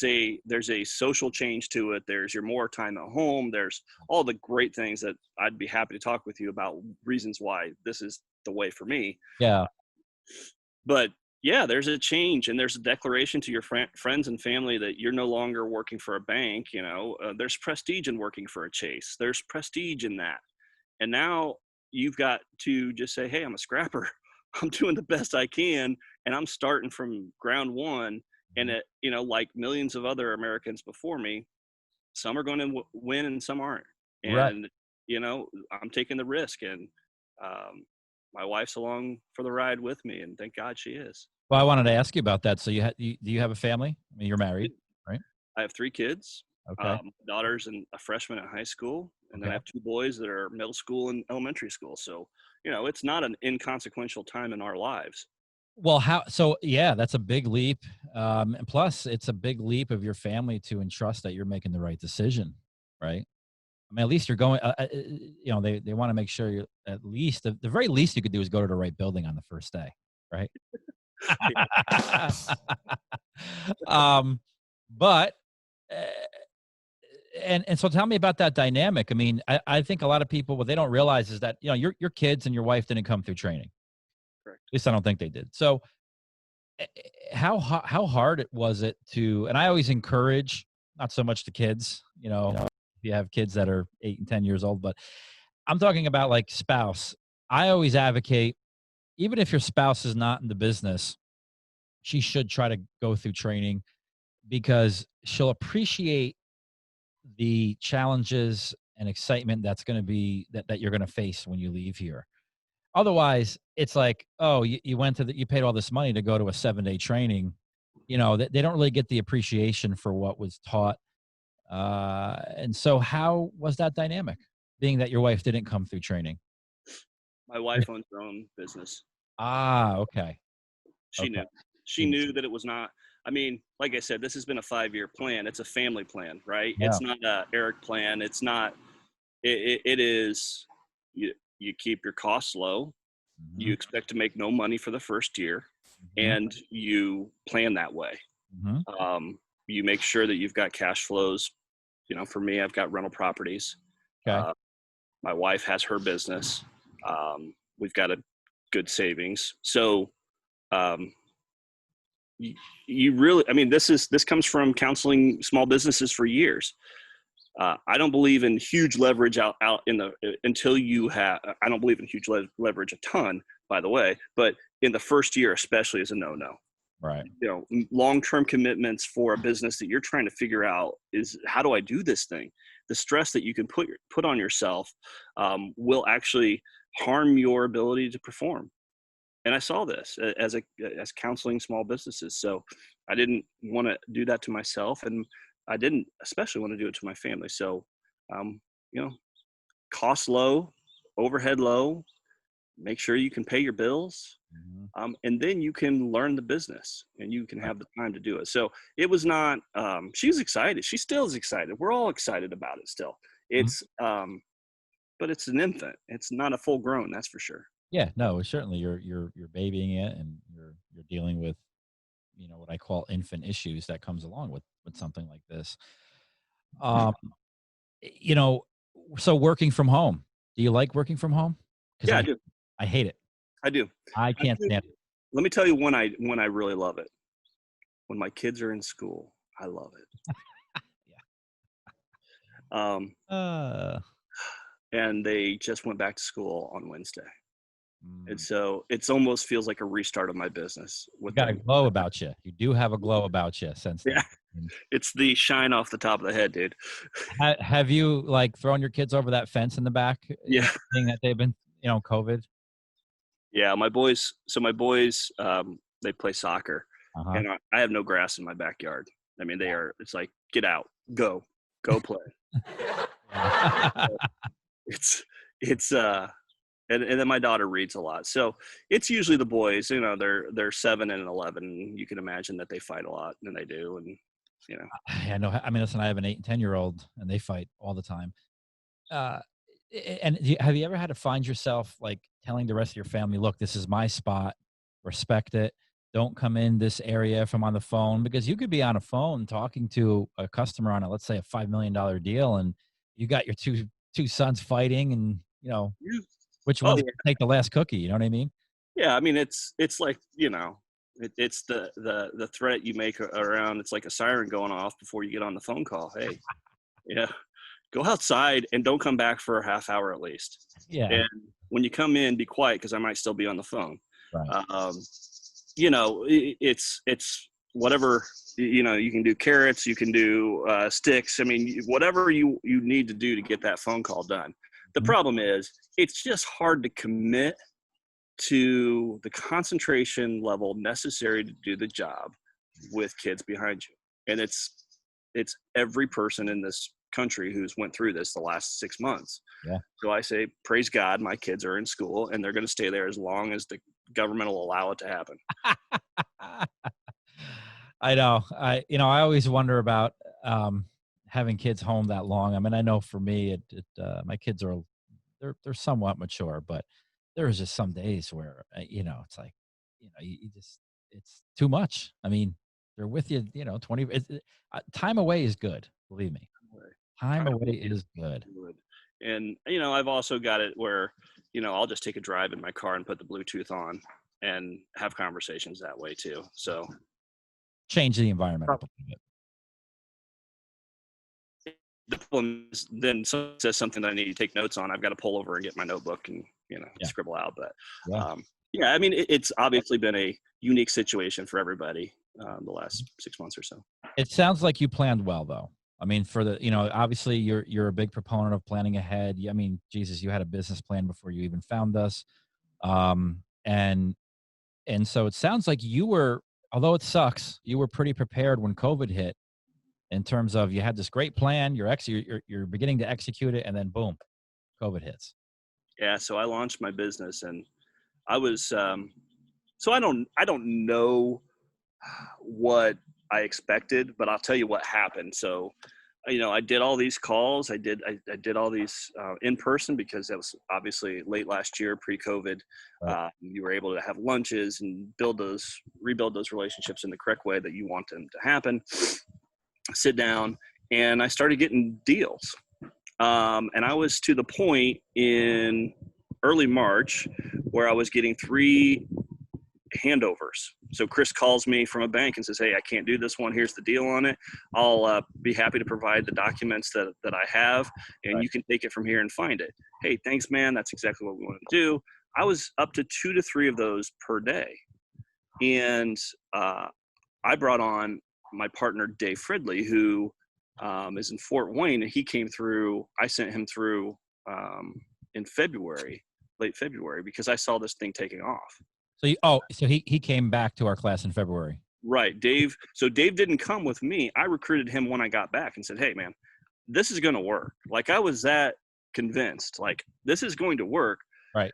a social change to it. You're more time at home. There's all the great things that I'd be happy to talk with you about, reasons why this is the way for me. Yeah. But yeah, there's a change, and there's a declaration to your friends and family that you're no longer working for a bank. There's prestige in working for a Chase. There's prestige in that. And now you've got to just say, hey, I'm a scrapper. I'm doing the best I can, and I'm starting from ground one. And like millions of other Americans before me, some are going to win and some aren't. And I'm taking the risk, and um, my wife's along for the ride with me, and thank God she is. Well, I wanted to ask you about that. So do you have a family? I mean, you're married, right? I have 3 kids. Okay. My daughter's a freshman at high school, and then I Okay. have 2 boys that are middle school and elementary school. So, it's not an inconsequential time in our lives. Well, yeah, that's a big leap. And plus, it's a big leap of your family to entrust that you're making the right decision, right? I mean, at least you're going. They want to make sure you're at least the very least you could do is go to the right building on the first day, right? um, but uh, and so tell me about that dynamic. I mean, I think a lot of people what they don't realize is that your kids and your wife didn't come through training. Correct. At least I don't think they did. So how hard it was it to? And I always encourage not so much the kids, if you have kids that are 8 and 10 years old, but I'm talking about like spouse. I always advocate, even if your spouse is not in the business, she should try to go through training because she'll appreciate the challenges and excitement that's going to be that you're going to face when you leave here. Otherwise, it's like, oh, you went to you paid all this money to go to a 7-day training. They don't really get the appreciation for what was taught. And so how was that dynamic, being that your wife didn't come through training? My wife owns her own business. Ah, okay. She knew. She knew that it was not. I mean, like I said, this has been a 5-year plan. It's a family plan, right? Yeah. It's not a Eric plan. It's not. It is. You keep your costs low. Mm-hmm. You expect to make no money for the first year, Mm-hmm. and you plan that way. Mm-hmm. You make sure that you've got cash flows. For me, I've got rental properties. Okay. My wife has her business. We've got a good savings. So you really, I mean, this comes from counseling small businesses for years. I don't believe in huge leverage out in the until you have. I don't believe in huge leverage a ton, by the way, but in the first year especially is a no-no. Right. Long-term commitments for a business that you're trying to figure out is, how do I do this thing? The stress that you can put on yourself will actually harm your ability to perform. And I saw this as counseling small businesses. So I didn't want to do that to myself, and I didn't especially want to do it to my family. So, cost low, overhead low, make sure you can pay your bills. Mm-hmm. And then you can learn the business and you can have the time to do it. So it was not, she was excited. She still is excited. We're all excited about it still. It's, but it's an infant. It's not a full grown, that's for sure. Yeah, no, certainly you're babying it, and you're dealing with, what I call infant issues that comes along with something like this. You know, so working from home. Do you like working from home? Yeah, I do. I hate it. I do. I can't stand it. Let me tell you when I really love it. When my kids are in school, I love it. Yeah. And they just went back to school on Wednesday. And so it's almost feels like a restart of my business. You got a glow about you. You do have a glow about you since then. Yeah. It's the shine off the top of the head, dude. Have you like thrown your kids over that fence in the back? Yeah. Being that they've been, COVID. Yeah, my boys. So my boys, they play soccer, and I have no grass in my backyard. I mean, it's like, get out, go play. And then my daughter reads a lot, so it's usually the boys. They're 7 and 11. You can imagine that they fight a lot, and they do, and Yeah, no. I mean, listen, I have an 8 and 10-year-old, and they fight all the time. And have you ever had to find yourself like telling the rest of your family, look, this is my spot, respect it, don't come in this area if I'm on the phone? Because you could be on a phone talking to a customer on let's say a $5 million deal, and you got your two sons fighting, and which one's gonna take the last cookie? You know what I mean? Yeah, I mean, it's like, it's the threat you make around. It's like a siren going off before you get on the phone call. Hey, yeah, go outside and don't come back for a half hour at least. Yeah. And when you come in, be quiet, because I might still be on the phone. Right. It's whatever, you can do carrots, you can do sticks. I mean, whatever you need to do to get that phone call done. The problem is it's just hard to commit to the concentration level necessary to do the job with kids behind you. And it's every person in this country who's went through this the last 6 months. Yeah. So I say, praise God, my kids are in school and they're going to stay there as long as the government will allow it to happen. I know. I always wonder about having kids home that long. I mean, I know for me, my kids are, they're somewhat mature, but there's just some days where, it's like, you just, it's too much. I mean, they're with you, 20, time away is good. Believe me. Time away is good. And, I've also got it where, I'll just take a drive in my car and put the Bluetooth on and have conversations that way too. So change the environment up a little bit. The problem is then someone says something that I need to take notes on. I've got to pull over and get my notebook and, scribble out. But I mean, it's obviously been a unique situation for everybody the last 6 months or so. It sounds like you planned well, though. I mean, for the, obviously you're a big proponent of planning ahead. I mean, Jesus, you had a business plan before you even found us. And so it sounds like you were, although it sucks, you were pretty prepared when COVID hit in terms of you had this great plan, you're beginning to execute it, and then boom, COVID hits. Yeah. So I launched my business and I was, so I don't know what I expected, but I'll tell you what happened. So, I did all these calls. I did all these in person because that was obviously late last year, pre-COVID. Right. You were able to have lunches and rebuild those relationships in the correct way that you want them to happen. Sit down, and I started getting deals. And I was to the point in early March where I was getting 3 handovers. So Kris calls me from a bank and says, hey, I can't do this one. Here's the deal on it. I'll be happy to provide the documents that I have, and you can take it from here and find it. Hey, thanks, man. That's exactly what we want to do. I was up to 2 to 3 of those per day. And I brought on my partner, Dave Fridley, who is in Fort Wayne. And he came through. I sent him through in late February, because I saw this thing taking off. So he came back to our class in February. Right. Dave. So Dave didn't come with me. I recruited him when I got back and said, hey, man, this is going to work. Like, I was that convinced, like, this is going to work. Right.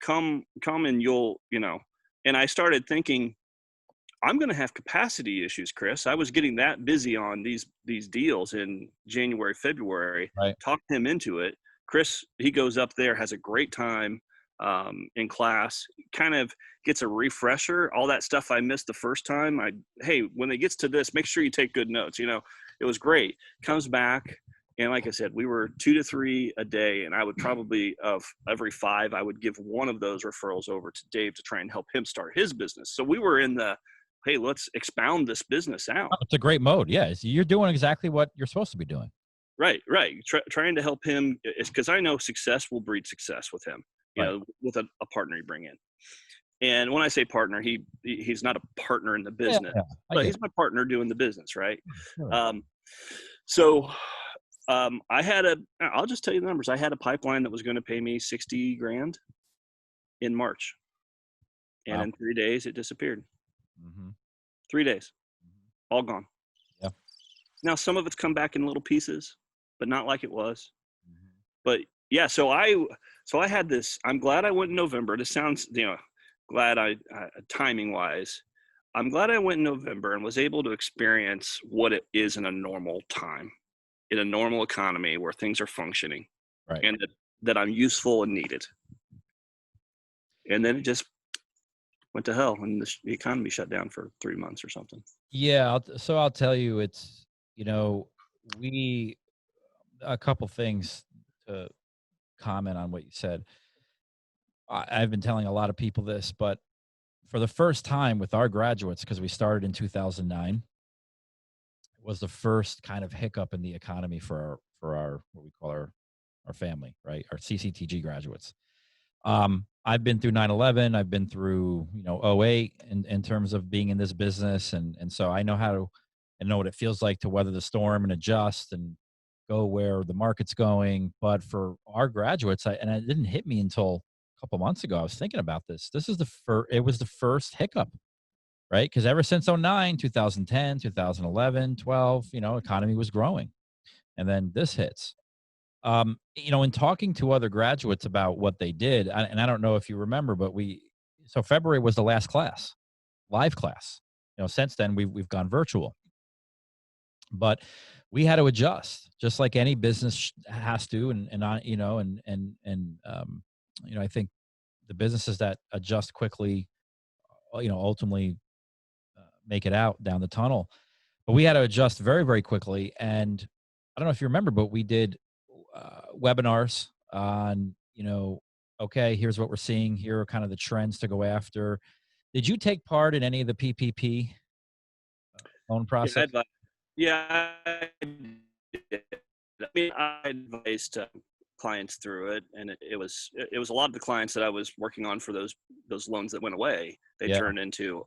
Come and you'll, and I started thinking, I'm going to have capacity issues, Kris. I was getting that busy on these deals in January, February. Right. Talked him into it. Kris, he goes up there, has a great time in class, kind of gets a refresher, all that stuff I missed the first time. Hey, when it gets to this, make sure you take good notes. It was great. Comes back. And like I said, we were 2 to 3 a day. And I would probably, of every 5, I would give one of those referrals over to Dave to try and help him start his business. So we were in the, hey, let's expound this business out. Oh, it's a great mode. Yeah. You're doing exactly what you're supposed to be doing. Right. Trying to help him, because I know success will breed success with him, with a partner you bring in. And when I say partner, he's not a partner in the business, but he's my partner doing the business. Right. Sure. I'll just tell you the numbers. I had a pipeline that was going to pay me $60,000 in March. And in 3 days, it disappeared. Mm-hmm. 3 days, all gone. Yeah. Now, some of it's come back in little pieces, but not like it was. Mm-hmm. But yeah, so I had this, I'm glad I went in November. This sounds, glad timing wise, I'm glad I went in November and was able to experience what it is in a normal time, in a normal economy where things are functioning, right, and that I'm useful and needed. And then it just went to hell, and the economy shut down for 3 months or something. Yeah. So I'll tell you, it's, a couple things to comment on what you said. I've been telling a lot of people this, but for the first time with our graduates, because we started in 2009, it was the first kind of hiccup in the economy for our what we call our family, right? Our CCTG graduates. I've been through 9/11. I've been through 08 in terms of being in this business, and so I know I know what it feels like to weather the storm and adjust. And go where the market's going. But for our graduates, and it didn't hit me until a couple months ago. I was thinking about this. This is it was the first hiccup, right? Because ever since 09, 2010, 2011, 12, economy was growing. And then this hits. In talking to other graduates about what they did, and I don't know if you remember, but so February was the last class, live class. Since then we've gone virtual, but we had to adjust, just like any business has to, I think the businesses that adjust quickly, ultimately make it out down the tunnel. But we had to adjust very, very quickly. And I don't know if you remember, but we did webinars on, okay, here's what we're seeing. Here are kind of the trends to go after. Did you take part in any of the PPP loan process? Yeah, I did. I mean, I advised clients through it, and it was a lot of the clients that I was working on for those loans that went away. They turned into,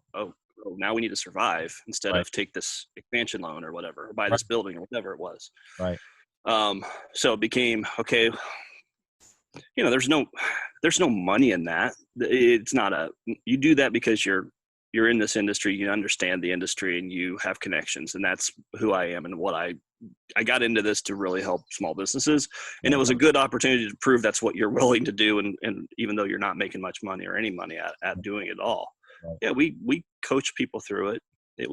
now we need to survive, instead of take this expansion loan or whatever, or buy this building or whatever it was. Right. So it became, okay, there's no money in that. It's not you do that because you're in this industry, you understand the industry, and you have connections, and that's who I am and what I got into this to really help small businesses. And it was a good opportunity to prove that's what you're willing to do. And even though you're not making much money or any money at doing it all. Right. Yeah. We coach people through it. It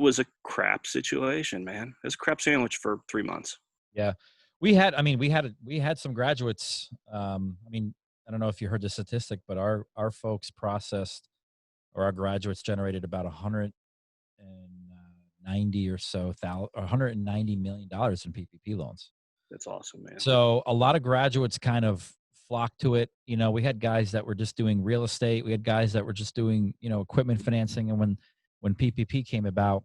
was a crap situation, man. It was a crap sandwich for 3 months. Yeah. We had some graduates. I don't know if you heard the statistic, but our folks processed, or our graduates generated about 190 or so $190 million in PPP loans. That's awesome, man. So a lot of graduates kind of flocked to it. We had guys that were just doing real estate. We had guys that were just doing, equipment financing. And when PPP came about,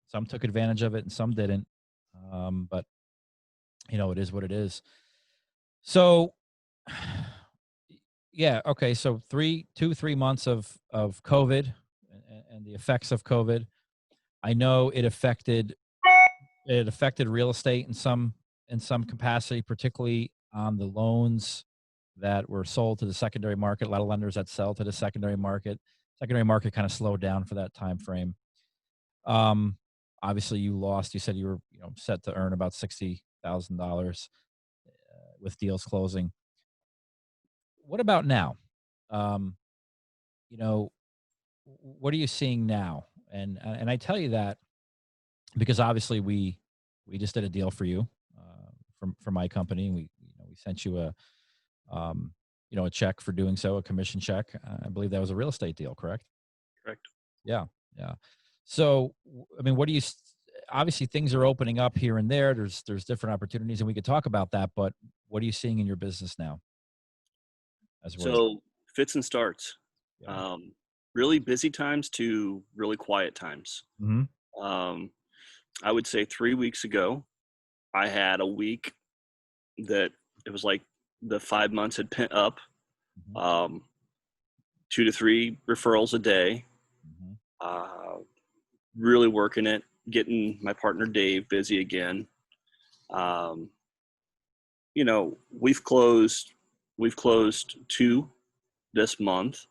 some took advantage of it and some didn't. But it is what it is. So yeah. Okay. So 3 months of COVID and the effects of COVID. I know it affected real estate in some capacity, particularly on the loans that were sold to the secondary market. A lot of lenders that sell to the secondary market. Secondary market kind of slowed down for that time frame. Obviously you lost. You said you were set to earn about $60,000 with deals closing. What about now? What are you seeing now? And I tell you that because obviously we just did a deal for you for my company. We sent you a check for doing so, a commission check. I believe that was a real estate deal, correct? Correct. Yeah. So, what do you? Obviously, things are opening up here and there. There's different opportunities, and we could talk about that. But what are you seeing in your business now? So fits and starts. Yeah. Really busy times to really quiet times. Mm-hmm. I would say 3 weeks ago, I had a week that it was like the 5 months had pent up. 2 to 3 referrals a day. Really working it, getting my partner Dave busy again. We've closed 2 this month.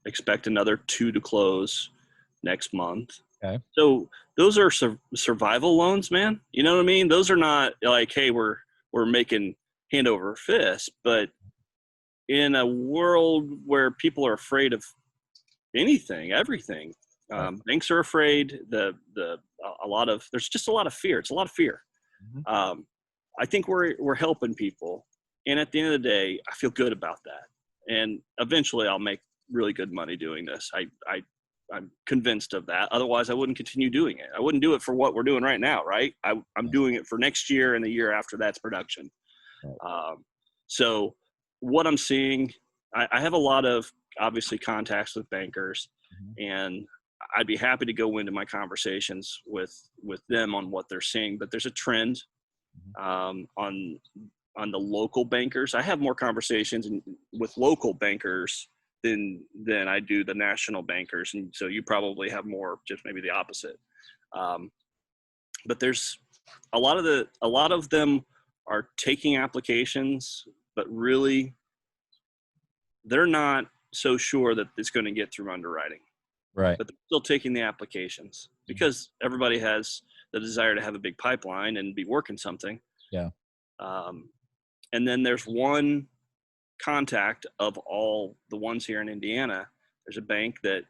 Expect another 2 to close next month. Okay. So those are survival loans, man. You know what I mean? Those are not like, hey, we're making hand over fist, but in a world where people are afraid of anything, everything, banks are afraid. There's just a lot of fear. It's a lot of fear. I think we're helping people, and at the end of the day, I feel good about that. And eventually, I'll make really good money doing this. I'm convinced of that. Otherwise, I wouldn't continue doing it. I wouldn't do it for what we're doing right now, right? I'm doing it for next year and the year after that's production. So what I'm seeing, I have a lot of, obviously, contacts with bankers, and I'd be happy to go into my conversations with them on what they're seeing. But there's a trend on the local bankers. I have more conversations with local bankers than I do the national bankers. And so you probably have more, just maybe the opposite. but there's a lot of them are taking applications, but really they're not so sure that it's going to get through underwriting. Right. But they're still taking the applications because everybody has the desire to have a big pipeline and be working something. Yeah. And then there's one contact of all the ones here in Indiana. There's a bank that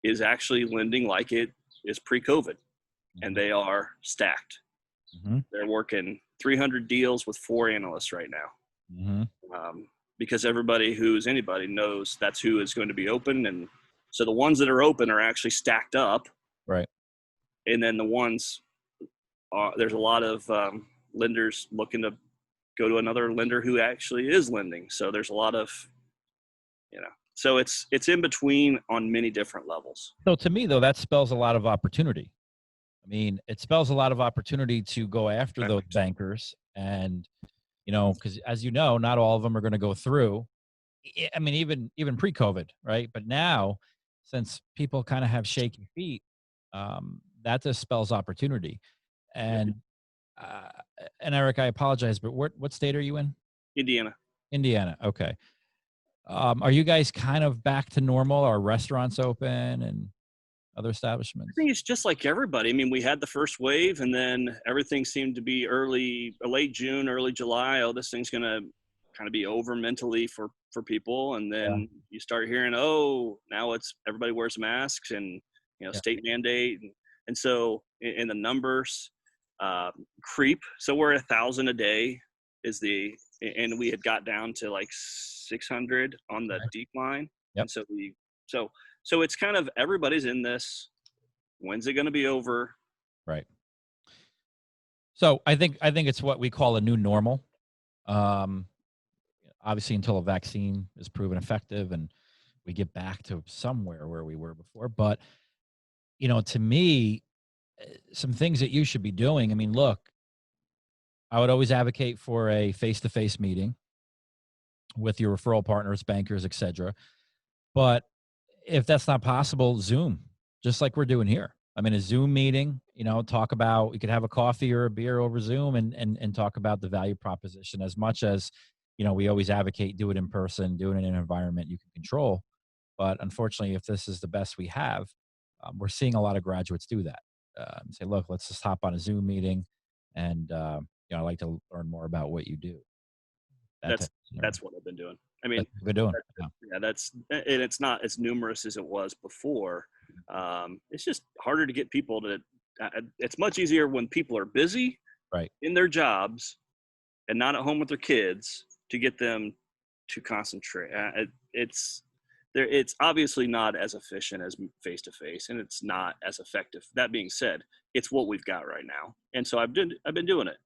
is actually lending like it is pre-COVID, and they are stacked. Mm-hmm. They're working 300 deals with 4 analysts right now. Mm-hmm. Because anybody knows that's who is going to be open. And so the ones that are open are actually stacked up. Right. And then the ones, there's a lot of lenders looking to go to another lender who actually is lending. So there's a lot of, so it's in between on many different levels. So to me, though, that spells a lot of opportunity. I mean, it spells a lot of opportunity to go after those bankers. And, because as you know, not all of them are going to go through. I mean, even pre-COVID, right? But now, since people kind of have shaky feet, that just spells opportunity. And Eric, I apologize, but what state are you in? Indiana. Indiana. Okay. Are you guys kind of back to normal? Are restaurants open and other establishments? I think it's just like everybody. I mean, we had the first wave, and then everything seemed to be late June, early July. Oh, this thing's going to kind of be over mentally for people. And then you start hearing, oh, now it's everybody wears masks and, state mandate. And so in the numbers creep. So we're at 1,000 a day and we had got down to like 600 on the decline. Yep. And so it's kind of everybody's in this. When's it going to be over? Right. So I think it's what we call a new normal. Obviously, until a vaccine is proven effective and we get back to somewhere where we were before. But to me, some things that you should be doing. I mean, look, I would always advocate for a face-to-face meeting with your referral partners, bankers, etc. But if that's not possible, Zoom, just like we're doing here. I mean, a Zoom meeting, talk about, we could have a coffee or a beer over Zoom and talk about the value proposition as much as, we always advocate do it in person, do it in an environment you can control. But unfortunately, if this is the best we have, we're seeing a lot of graduates do that. Say, look, let's just hop on a Zoom meeting and, I'd like to learn more about what you do. That's what I've been doing. I mean, we're doing. And it's not as numerous as it was before. It's just harder to get people to. It's much easier when people are busy, right, in their jobs, and not at home with their kids to get them to concentrate. It's obviously not as efficient as face to face, and it's not as effective. That being said, it's what we've got right now, and so I've been doing it.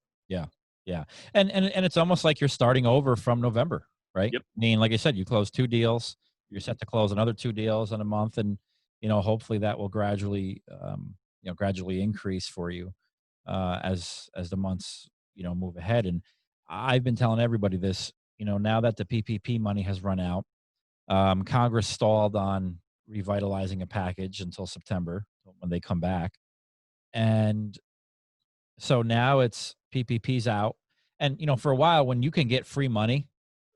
Yeah, and it's almost like you're starting over from November, right? Yep. I mean, like I said, you closed 2 deals. You're set to close another 2 deals in a month, and hopefully that will gradually increase for you as the months move ahead. And I've been telling everybody this. Now that the PPP money has run out, Congress stalled on revitalizing a package until September when they come back, and so now it's PPP's out. And, for a while when you can get free money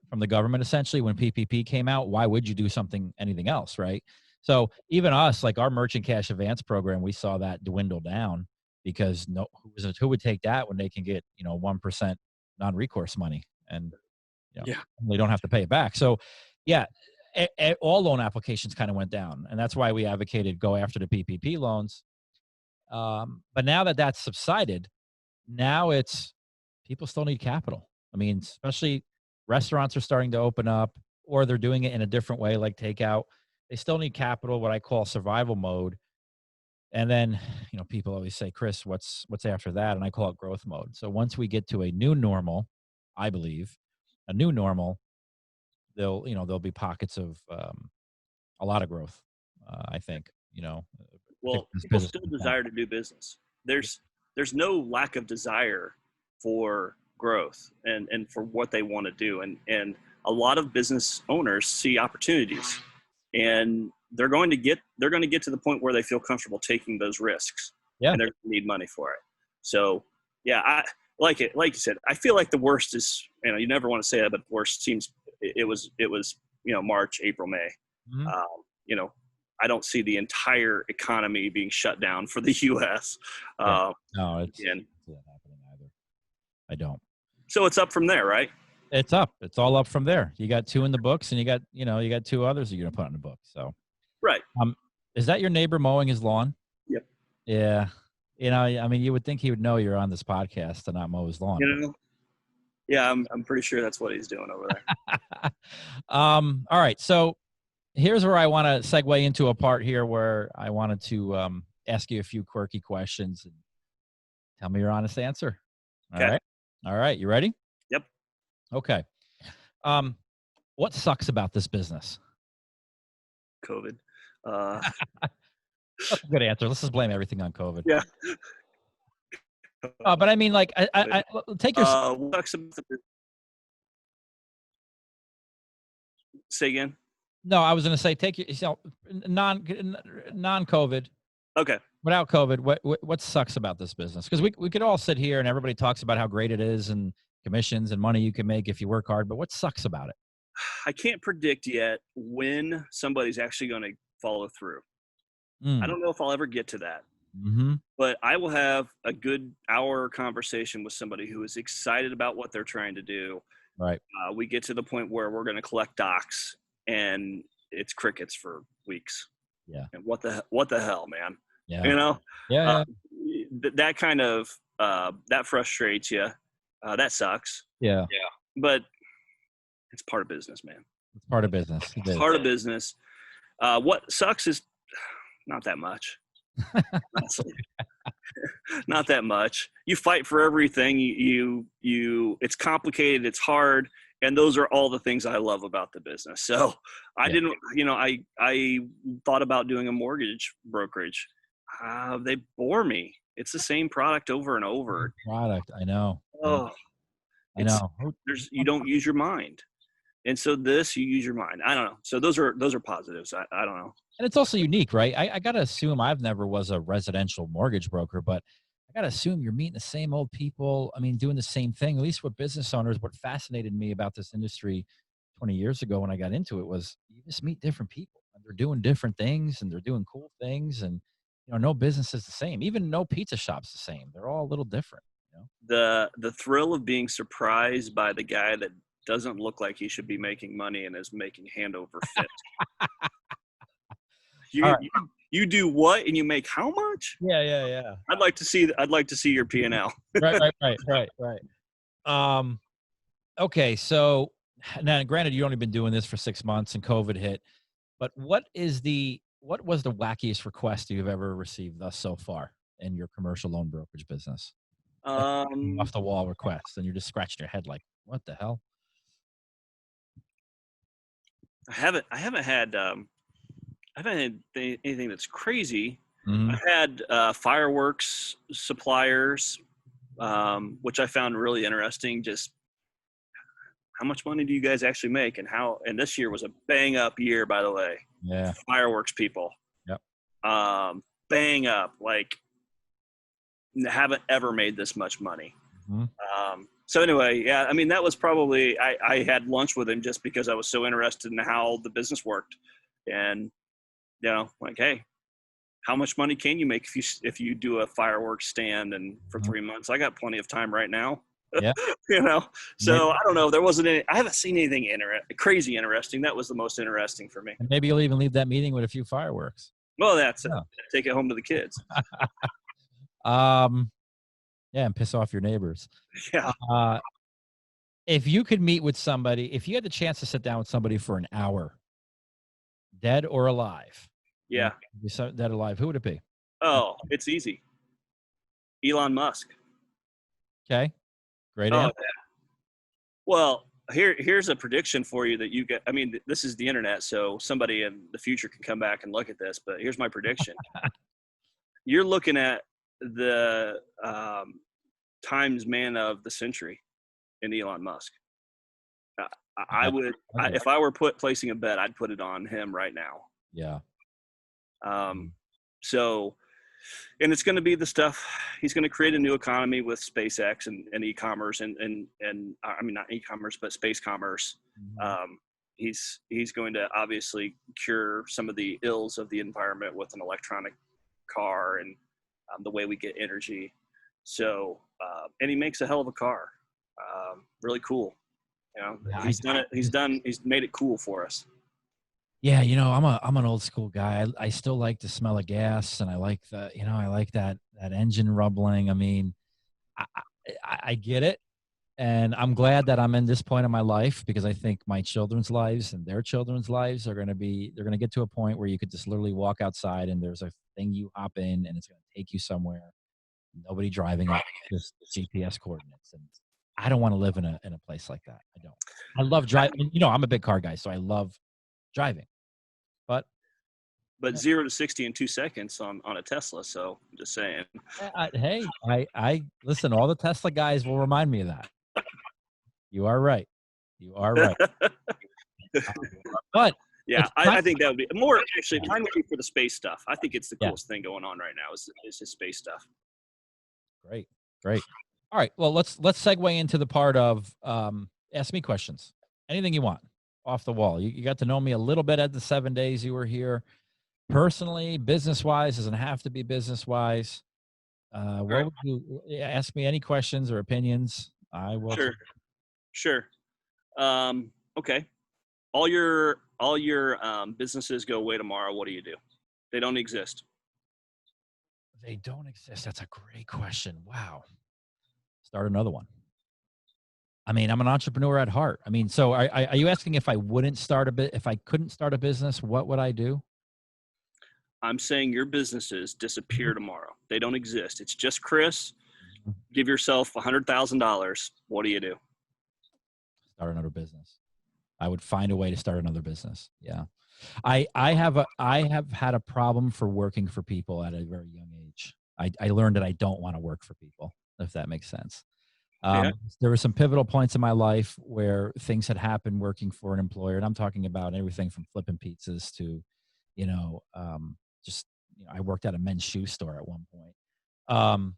from the government, essentially when PPP came out, why would you do anything else? Right. So even us, like our merchant cash advance program, we saw that dwindle down because who would take that when they can get, 1% non-recourse money and they don't have to pay it back. So all loan applications kind of went down, and that's why we advocated go after the PPP loans. But now that that's subsided, now it's people still need capital. I mean, especially restaurants are starting to open up, or they're doing it in a different way, like takeout. They still need capital, what I call survival mode. And then, people always say, Kris, what's after that? And I call it growth mode. So once we get to a new normal, I believe, a new normal, there'll be pockets of a lot of growth. I think, Well, people still desire to do business. There's no lack of desire for growth and for what they want to do. And a lot of business owners see opportunities, and they're going to get to the point where they feel comfortable taking those risks. Yeah. And they're going to need money for it. So yeah, I like it. Like you said, I feel like the worst is, you never want to say that, but the worst seems it was, March, April, May. Mhm. You know, I don't see the entire economy being shut down for the U.S. Yeah. No, it's Again. not happening either. I don't. So it's up from there, right? It's up. It's all up from there. You got 2 in the books, and you got 2 others that you're gonna put in the book. So, Right. Is that your neighbor mowing his lawn? Yep. Yeah. I mean, you would think he would know you're on this podcast to not mow his lawn. Yeah, I'm pretty sure that's what he's doing over there. All right. So here's where I want to segue into a part here where I wanted to ask you a few quirky questions and tell me your honest answer. All Okay. right. All right. You ready? Yep. Okay. What sucks about this business? COVID. That's a good answer. Let's just blame everything on COVID. Yeah. But I mean, like, I take your. What sucks about the Say again. No, I was going to say take your non-COVID. Okay. Without COVID, what sucks about this business? Because we could all sit here and everybody talks about how great it is and commissions and money you can make if you work hard, but what sucks about it? I can't predict yet when somebody's actually going to follow through. I don't know if I'll ever get to that. Mm-hmm. But I will have a good hour conversation with somebody who is excited about what they're trying to do. Right. We get to the point where we're going to collect docs, and it's crickets for weeks. Yeah. And what the hell, man? Yeah. Yeah. That kind of that frustrates you. That sucks. Yeah. But it's part of business, man. It's part of business. It's part of business. What sucks is not that much. Honestly. Not that much. You fight for everything. You it's complicated, it's hard, and those are all the things I love about the business. So I didn't, I thought about doing a mortgage brokerage. They bore me. It's the same product over and over. Product, I know. Oh, I know. You don't use your mind. And so you use your mind. I don't know. So those are positives. I don't know. And it's also unique, right? I got to assume I've never was a residential mortgage broker, but I got to assume you're meeting the same old people. I mean, doing the same thing, at least with business owners. What fascinated me about this industry 20 years ago when I got into it was you just meet different people and they're doing different things and they're doing cool things. And, no business is the same. Even no pizza shop's the same. They're all a little different. The thrill of being surprised by the guy that doesn't look like he should be making money and is making hand over fist. You do what and you make how much? Yeah. I'd like to see your P&L. Right. Okay, so now granted you've only been doing this for 6 months and COVID hit, but what was the wackiest request you've ever received thus so far in your commercial loan brokerage business? Off the wall request, and you're just scratching your head like, what the hell? I haven't had anything that's crazy. Mm-hmm. I had fireworks suppliers, which I found really interesting. Just how much money do you guys actually make, and how? And this year was a bang up year, by the way. Yeah, fireworks people. Yep. Bang up, like haven't ever made this much money. Mm-hmm. So anyway, yeah, I mean, that was probably, I had lunch with him just because I was so interested in how the business worked. And, like, hey, how much money can you make if you do a fireworks stand and for 3 months? I got plenty of time right now. Yeah. So I don't know. There wasn't I haven't seen anything crazy interesting. That was the most interesting for me. And maybe you'll even leave that meeting with a few fireworks. Well, that's it. Take it home to the kids. Yeah, and piss off your neighbors. Yeah. If you could meet with somebody, if you had the chance to sit down with somebody for an hour, dead or alive? Yeah. Dead or alive, who would it be? Oh, it's easy. Elon Musk. Okay. Great answer. Yeah. Well, here's a prediction for you that you get. I mean, this is the internet, so somebody in the future can come back and look at this, but here's my prediction. You're looking at the Times Man of the Century in Elon Musk. I would, if I were placing a bet, I'd put it on him right now. Yeah. So And it's going to be the stuff. He's going to create a new economy with SpaceX and e-commerce and I mean, not e-commerce, but space commerce. Mhm. He's going to obviously cure some of the ills of the environment with an electronic car and the way we get energy. So, and he makes a hell of a car. Really cool. You know, Yeah, he's done it. He's made it cool for us. yeah, I'm an old school guy. I still like the smell of gas, and I like I like that engine rumbling. I mean, I, I get it, and I'm glad that I'm in this point of my life because I think my children's lives and their children's lives are they're gonna get to a point where you could just literally walk outside and there's a thing you hop in and it's gonna take you somewhere. Nobody driving it, just GPS coordinates. And I don't want to live in a place like that. I don't. I love driving. I'm a big car guy, so I love driving. But But 0 to 60 in 2 seconds on a Tesla. So I'm just saying. hey, I listen. All the Tesla guys will remind me of that. You are right. You are right. But Yeah, it's I think that would be more actually. yeah, Mine would be for the space stuff. I think it's the yeah, coolest thing going on right now is his space stuff. great, great. All right. Well, let's segue into the part of ask me questions. Anything you want, off the wall. You got to know me a little bit at the 7 days you were here. Personally, business wise, doesn't have to be business wise. All What right, would you ask me? Any questions or opinions? I will. sure. Okay. All your businesses go away tomorrow. What do you do? They don't exist. They don't exist. That's a great question. Wow. Start another one. I mean, I'm an entrepreneur at heart. I mean, so are you asking if I wouldn't start a bit, if I couldn't start a business, what would I do? I'm saying your businesses Mhm. disappear tomorrow. They don't exist. It's just Kris. Mhm. Give yourself $100,000. What do you do? Start another business. I would find a way to start another business. Yeah. I have had a problem for working for people at a very young age. I learned that I don't want to work for people, if that makes sense. Yeah. There were some pivotal points in my life where things had happened working for an employer, and I'm talking about everything from flipping pizzas to, you know, just I worked at a men's shoe store at one point. Um,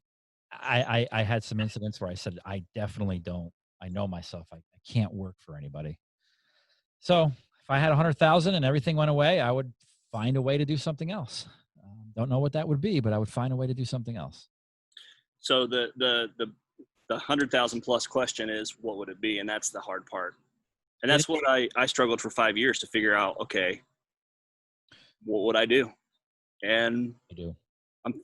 I had some incidents where I said I definitely don't. I know myself. I can't work for anybody. So if I had 100,000 and everything went away, I would find a way to do something else. Don't know what that would be, but I would find a way to do something else. So the 100,000 plus question is what would it be? And that's the hard part. And It that's what I struggled for 5 years to figure out. Okay, what would I do? And I do.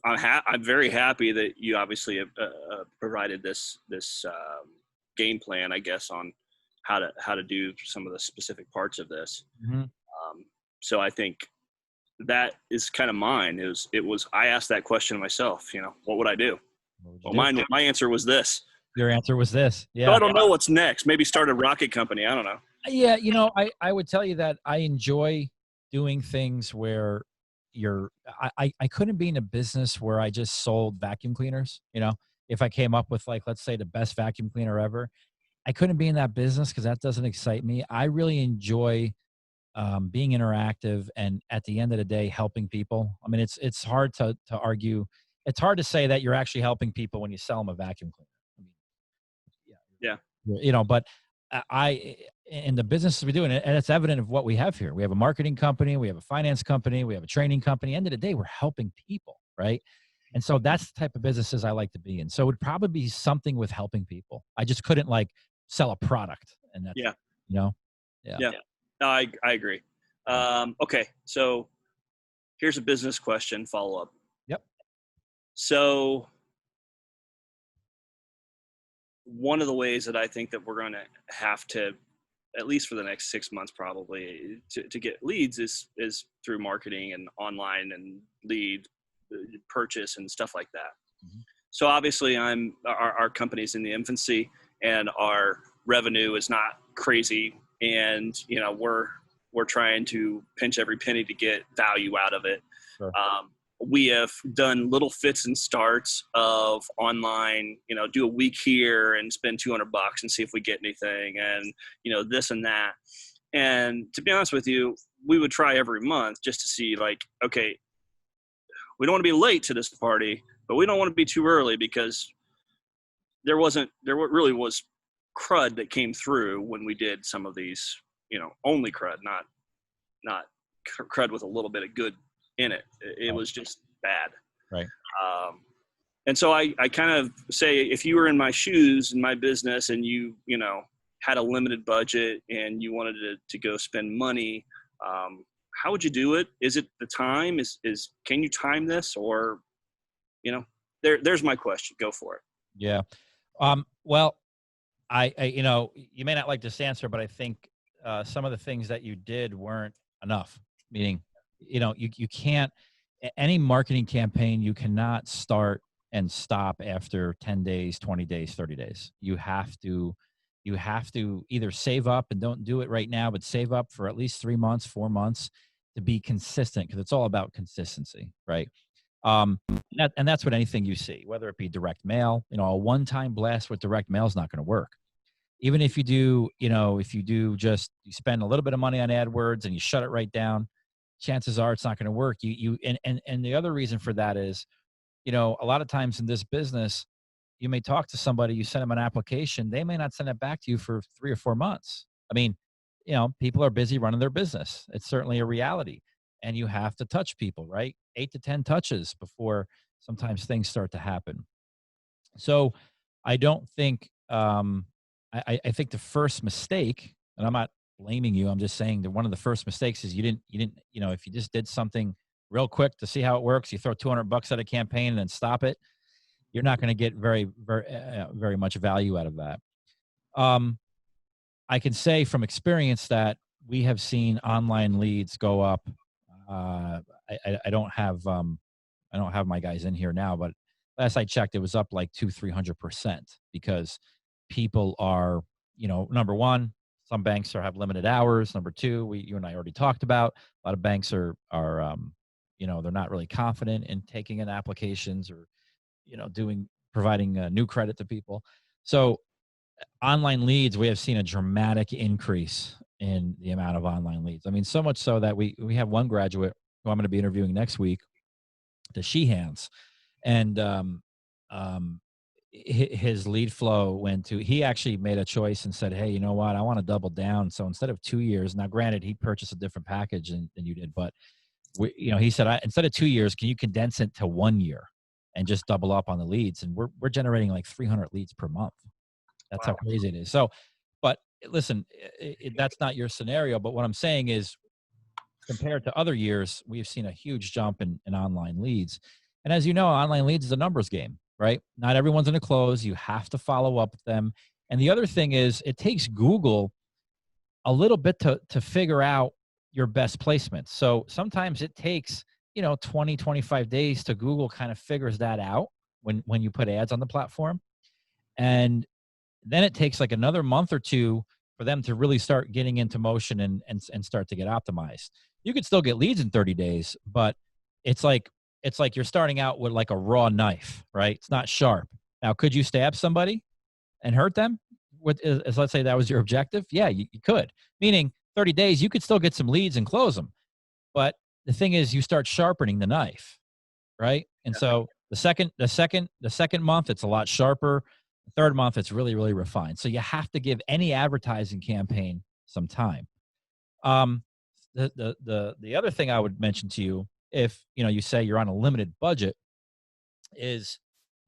I'm very happy that you obviously have provided this game plan, I guess, on how to do some of the specific parts of this. Mhm. So I think that is kind of mine. It was I asked that question to myself. What would I do? What would you Well, do? my answer was this. Your answer was this. So I Yeah. don't know what's next. Maybe start a rocket company. I don't know. Yeah, I would tell you that I enjoy doing things where I couldn't be in a business where I just sold vacuum cleaners, If I came up with like let's say the best vacuum cleaner ever, I couldn't be in that business because that doesn't excite me. I really enjoy being interactive and at the end of the day helping people. I mean, it's hard to argue. It's hard to say that you're actually helping people when you sell them a vacuum cleaner. I mean, yeah, Yeah. but I in the businesses we do, and it's evident of what we have here. We have a marketing company, we have a finance company, we have a training company. End of the day, we're helping people, right? And so that's the type of businesses I like to be in. So it would probably be something with helping people. I just couldn't like sell a product, and that's Yeah. you know, yeah, Yeah. No, I agree. yeah. Okay. So here's a business question follow up. Yep. So one of the ways that I think that we're going to have to, at least for the next 6 months, probably to get leads is through marketing and online and lead purchase and stuff like that. Mhm. So obviously our company's in the infancy and our revenue is not crazy. And, we're trying to pinch every penny to get value out of it. Sure. We have done little fits and starts of online, do a week here and spend $200 and see if we get anything and, this and that. And to be honest with you, we would try every month just to see like, okay, we don't want to be late to this party, but we don't want to be too early, because there really was crud that came through when we did some of these, only crud, not crud with a little bit of good in it. It was just bad. Right. And so I kind of say, if you were in my shoes in my business and you had a limited budget and you wanted to go spend money, how would you do it? Is it the time? Can you time this? Or, there's my question. Go for it. Yeah. Well, I you may not like this answer, but I think some of the things that you did weren't enough. Meaning, you can't, any marketing campaign, you cannot start and stop after 10 days, 20 days, 30 days. You have to either save up, and don't do it right now, but save up for at least 3 months, 4 months to be consistent, because it's all about consistency, right? And that's what anything you see, whether it be direct mail, a one-time blast with direct mail is not going to work. Even if you do, you spend a little bit of money on AdWords and you shut it right down, chances are it's not going to work. And the other reason for that is, a lot of times in this business, you may talk to somebody, you send them an application, they may not send it back to you for 3 or 4 months. I mean, people are busy running their business. It's certainly a reality. And you have to touch people, right? 8 to 10 touches before sometimes things start to happen. So I don't think, I think the first mistake, and I'm not blaming you, I'm just saying that one of the first mistakes is you didn't, if you just did something real quick to see how it works, you throw $200 at a campaign and then stop it, you're not going to get very much value out of that. I can say from experience that we have seen online leads go up. I don't have my guys in here now, but last I checked, it was up like 200-300%, because people are, number one, some banks have limited hours. Number two, you and I already talked about, a lot of banks are they're not really confident in taking in applications or, providing new credit to people. So online leads, we have seen a dramatic increase in the amount of online leads. I mean, so much so that we have one graduate who I'm going to be interviewing next week, the Sheehans, and his lead flow went to, he actually made a choice and said, hey, you know what, I want to double down. So instead of 2 years, now granted, he purchased a different package than you did, but he said, instead of 2 years, can you condense it to 1 year and just double up on the leads? And we're generating like 300 leads per month. That's wow. How crazy it is. So, but listen, that's not your scenario. But what I'm saying is, compared to other years, we've seen a huge jump in online leads. And as you know, online leads is a numbers game, right? Not everyone's going to close. You have to follow up with them. And the other thing is, it takes Google a little bit to figure out your best placements. So sometimes it takes, 20, 25 days to Google kind of figures that out when you put ads on the platform. And then it takes like another month or two for them to really start getting into motion and start to get optimized. You could still get leads in 30 days, but it's like you're starting out with like a raw knife, right? It's not sharp. Now, could you stab somebody and hurt them? Let's say that was your objective. Yeah, you could. Meaning 30 days, you could still get some leads and close them. But the thing is, you start sharpening the knife, right? And so the second month, it's a lot sharper. The third month, it's really, really refined. So you have to give any advertising campaign some time. The other thing I would mention to you, if you say you're on a limited budget, is,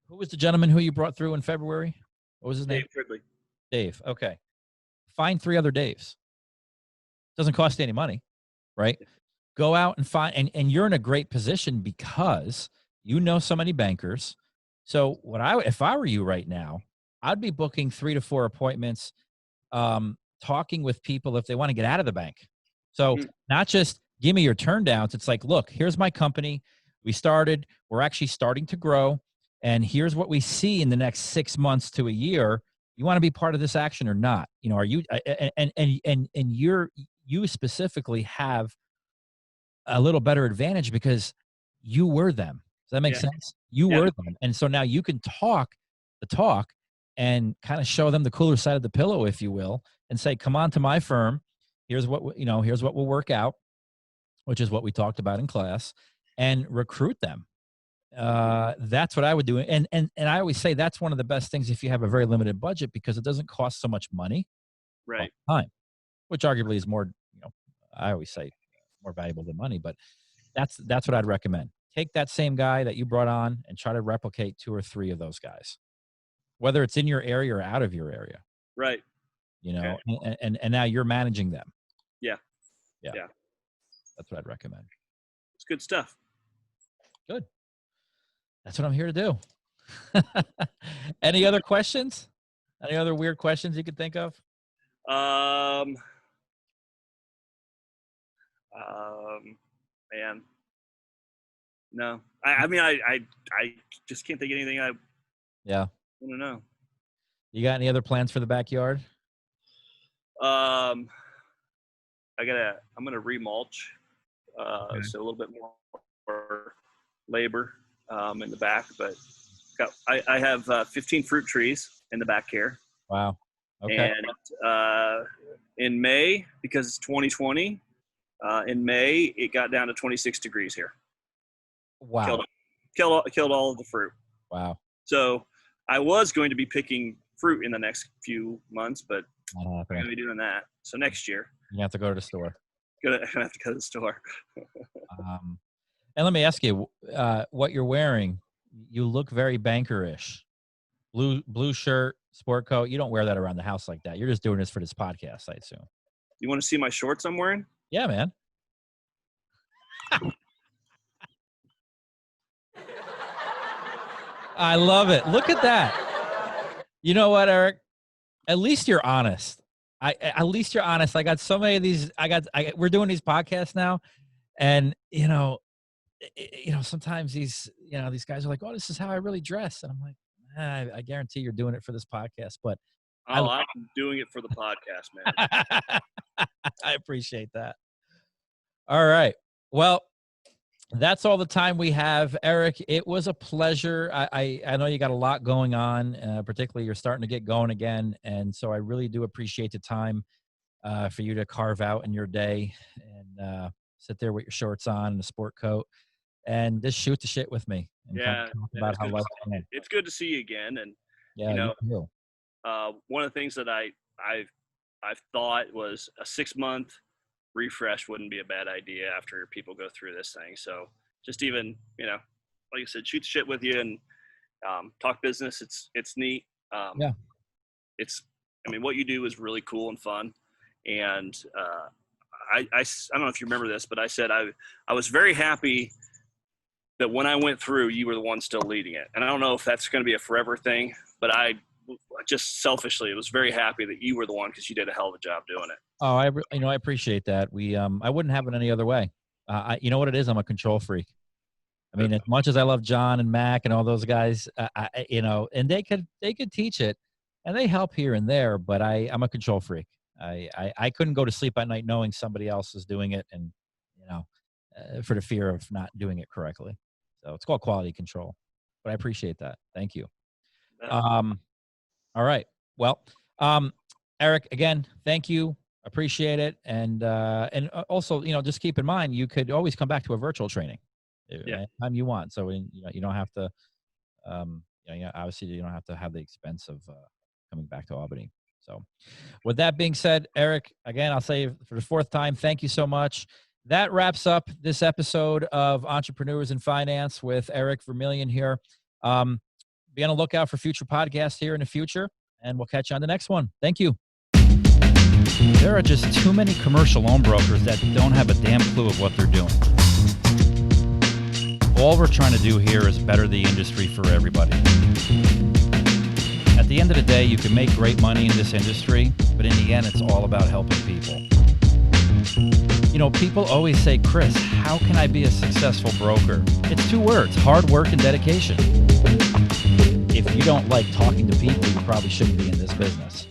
who was the gentleman who you brought through in February? What was his name? Dave Ridley. Dave. Okay. Find 3 other Daves. Doesn't cost you any money, right? Go out and find, and you're in a great position because you know so many bankers. So if I were you right now, I'd be booking 3 to 4 appointments, talking with people if they want to get out of the bank. So not just give me your turndowns. It's like, look, here's my company. We're actually starting to grow. And here's what we see in the next 6 months to a year. You want to be part of this action or not? Are you, and you specifically have a little better advantage because you were them. Does that make sense? You were them. And so now you can talk the talk and kind of show them the cooler side of the pillow, if you will, and say, come on to my firm. Here's what we'll work out, which is what we talked about in class, and recruit them. That's what I would do. And I always say that's one of the best things if you have a very limited budget, because it doesn't cost so much money, Right. time, which arguably is more, I always say more valuable than money, but that's what I'd recommend. Take that same guy that you brought on and try to replicate 2 or 3 of those guys, whether it's in your area or out of your area, Right. Okay. Okay. And now you're managing them. Yeah. Yeah. Yeah. That's what I'd recommend. It's good stuff. Good. That's what I'm here to do. Any other questions? Any other weird questions you could think of? Man, no. I mean, I just can't think of anything I Yeah. want to know. You got any other plans for the backyard? I'm gonna remulch, Okay. so a little bit more labor in the back, but I have 15 fruit trees in the back here. Wow. Okay. And in May, because it's 2020, in May it got down to 26 degrees here. Wow. Killed all of the fruit. Wow. So I was going to be picking fruit in the next few months, but Not I'm going happening. to be doing that. So next year, You have to go to the store. gonna have to go to the store. And let me ask you, what you're wearing. You look very bankerish. Blue shirt, sport coat. You don't wear that around the house like that. You're just doing this for this podcast, I assume. You want to see my shorts I'm wearing? Yeah, man. I love it. Look at that. You know what, Eric? At least you're honest. At least you're honest. I got so many of these. We're doing these podcasts now, and sometimes these guys are like, "Oh, this is how I really dress," and I'm like, I guarantee you're doing it for this podcast. But I'm doing it for the podcast, man. I appreciate that. All right. Well, that's all the time we have, Eric. It was a pleasure. I know you got a lot going on, particularly you're starting to get going again. And so I really do appreciate the time for you to carve out in your day and sit there with your shorts on and a sport coat and just shoot the shit with me. And Yeah, talk about how life's going. it's good to see you again. And Yeah, one of the things that I've thought was a 6-month refresh wouldn't be a bad idea after people go through this thing. So just even, like I said, shoot the shit with you and talk business. It's neat. Yeah. What you do is really cool and fun. And I don't know if you remember this, but I said I was very happy that when I went through, you were the one still leading it. And I don't know if that's going to be a forever thing, but I just selfishly was very happy that you were the one because you did a hell of a job doing it. Oh, I appreciate that. I wouldn't have it any other way. You know what it is? I'm a control freak. I mean, as much as I love John and Mac and all those guys, and they could teach it and they help here and there, but I'm a control freak. I couldn't go to sleep at night knowing somebody else is doing it and, for the fear of not doing it correctly. So it's called quality control, but I appreciate that. Thank you. All right. Well, Eric, again, thank you. Appreciate it. And also, just keep in mind, you could always come back to a virtual training anytime you want. So, you don't have to, obviously you don't have to have the expense of coming back to Albany. So with that being said, Eric, again, I'll say for the 4th time, thank you so much. That wraps up this episode of Entrepreneurs in Finance with Eric Vermilion here. Be on the lookout for future podcasts here in the future, and we'll catch you on the next one. Thank you. There are just too many commercial loan brokers that don't have a damn clue of what they're doing. All we're trying to do here is better the industry for everybody. At the end of the day, you can make great money in this industry, but in the end, it's all about helping people. People always say, "Kris, how can I be a successful broker?" It's 2 words: hard work and dedication. If you don't like talking to people, you probably shouldn't be in this business.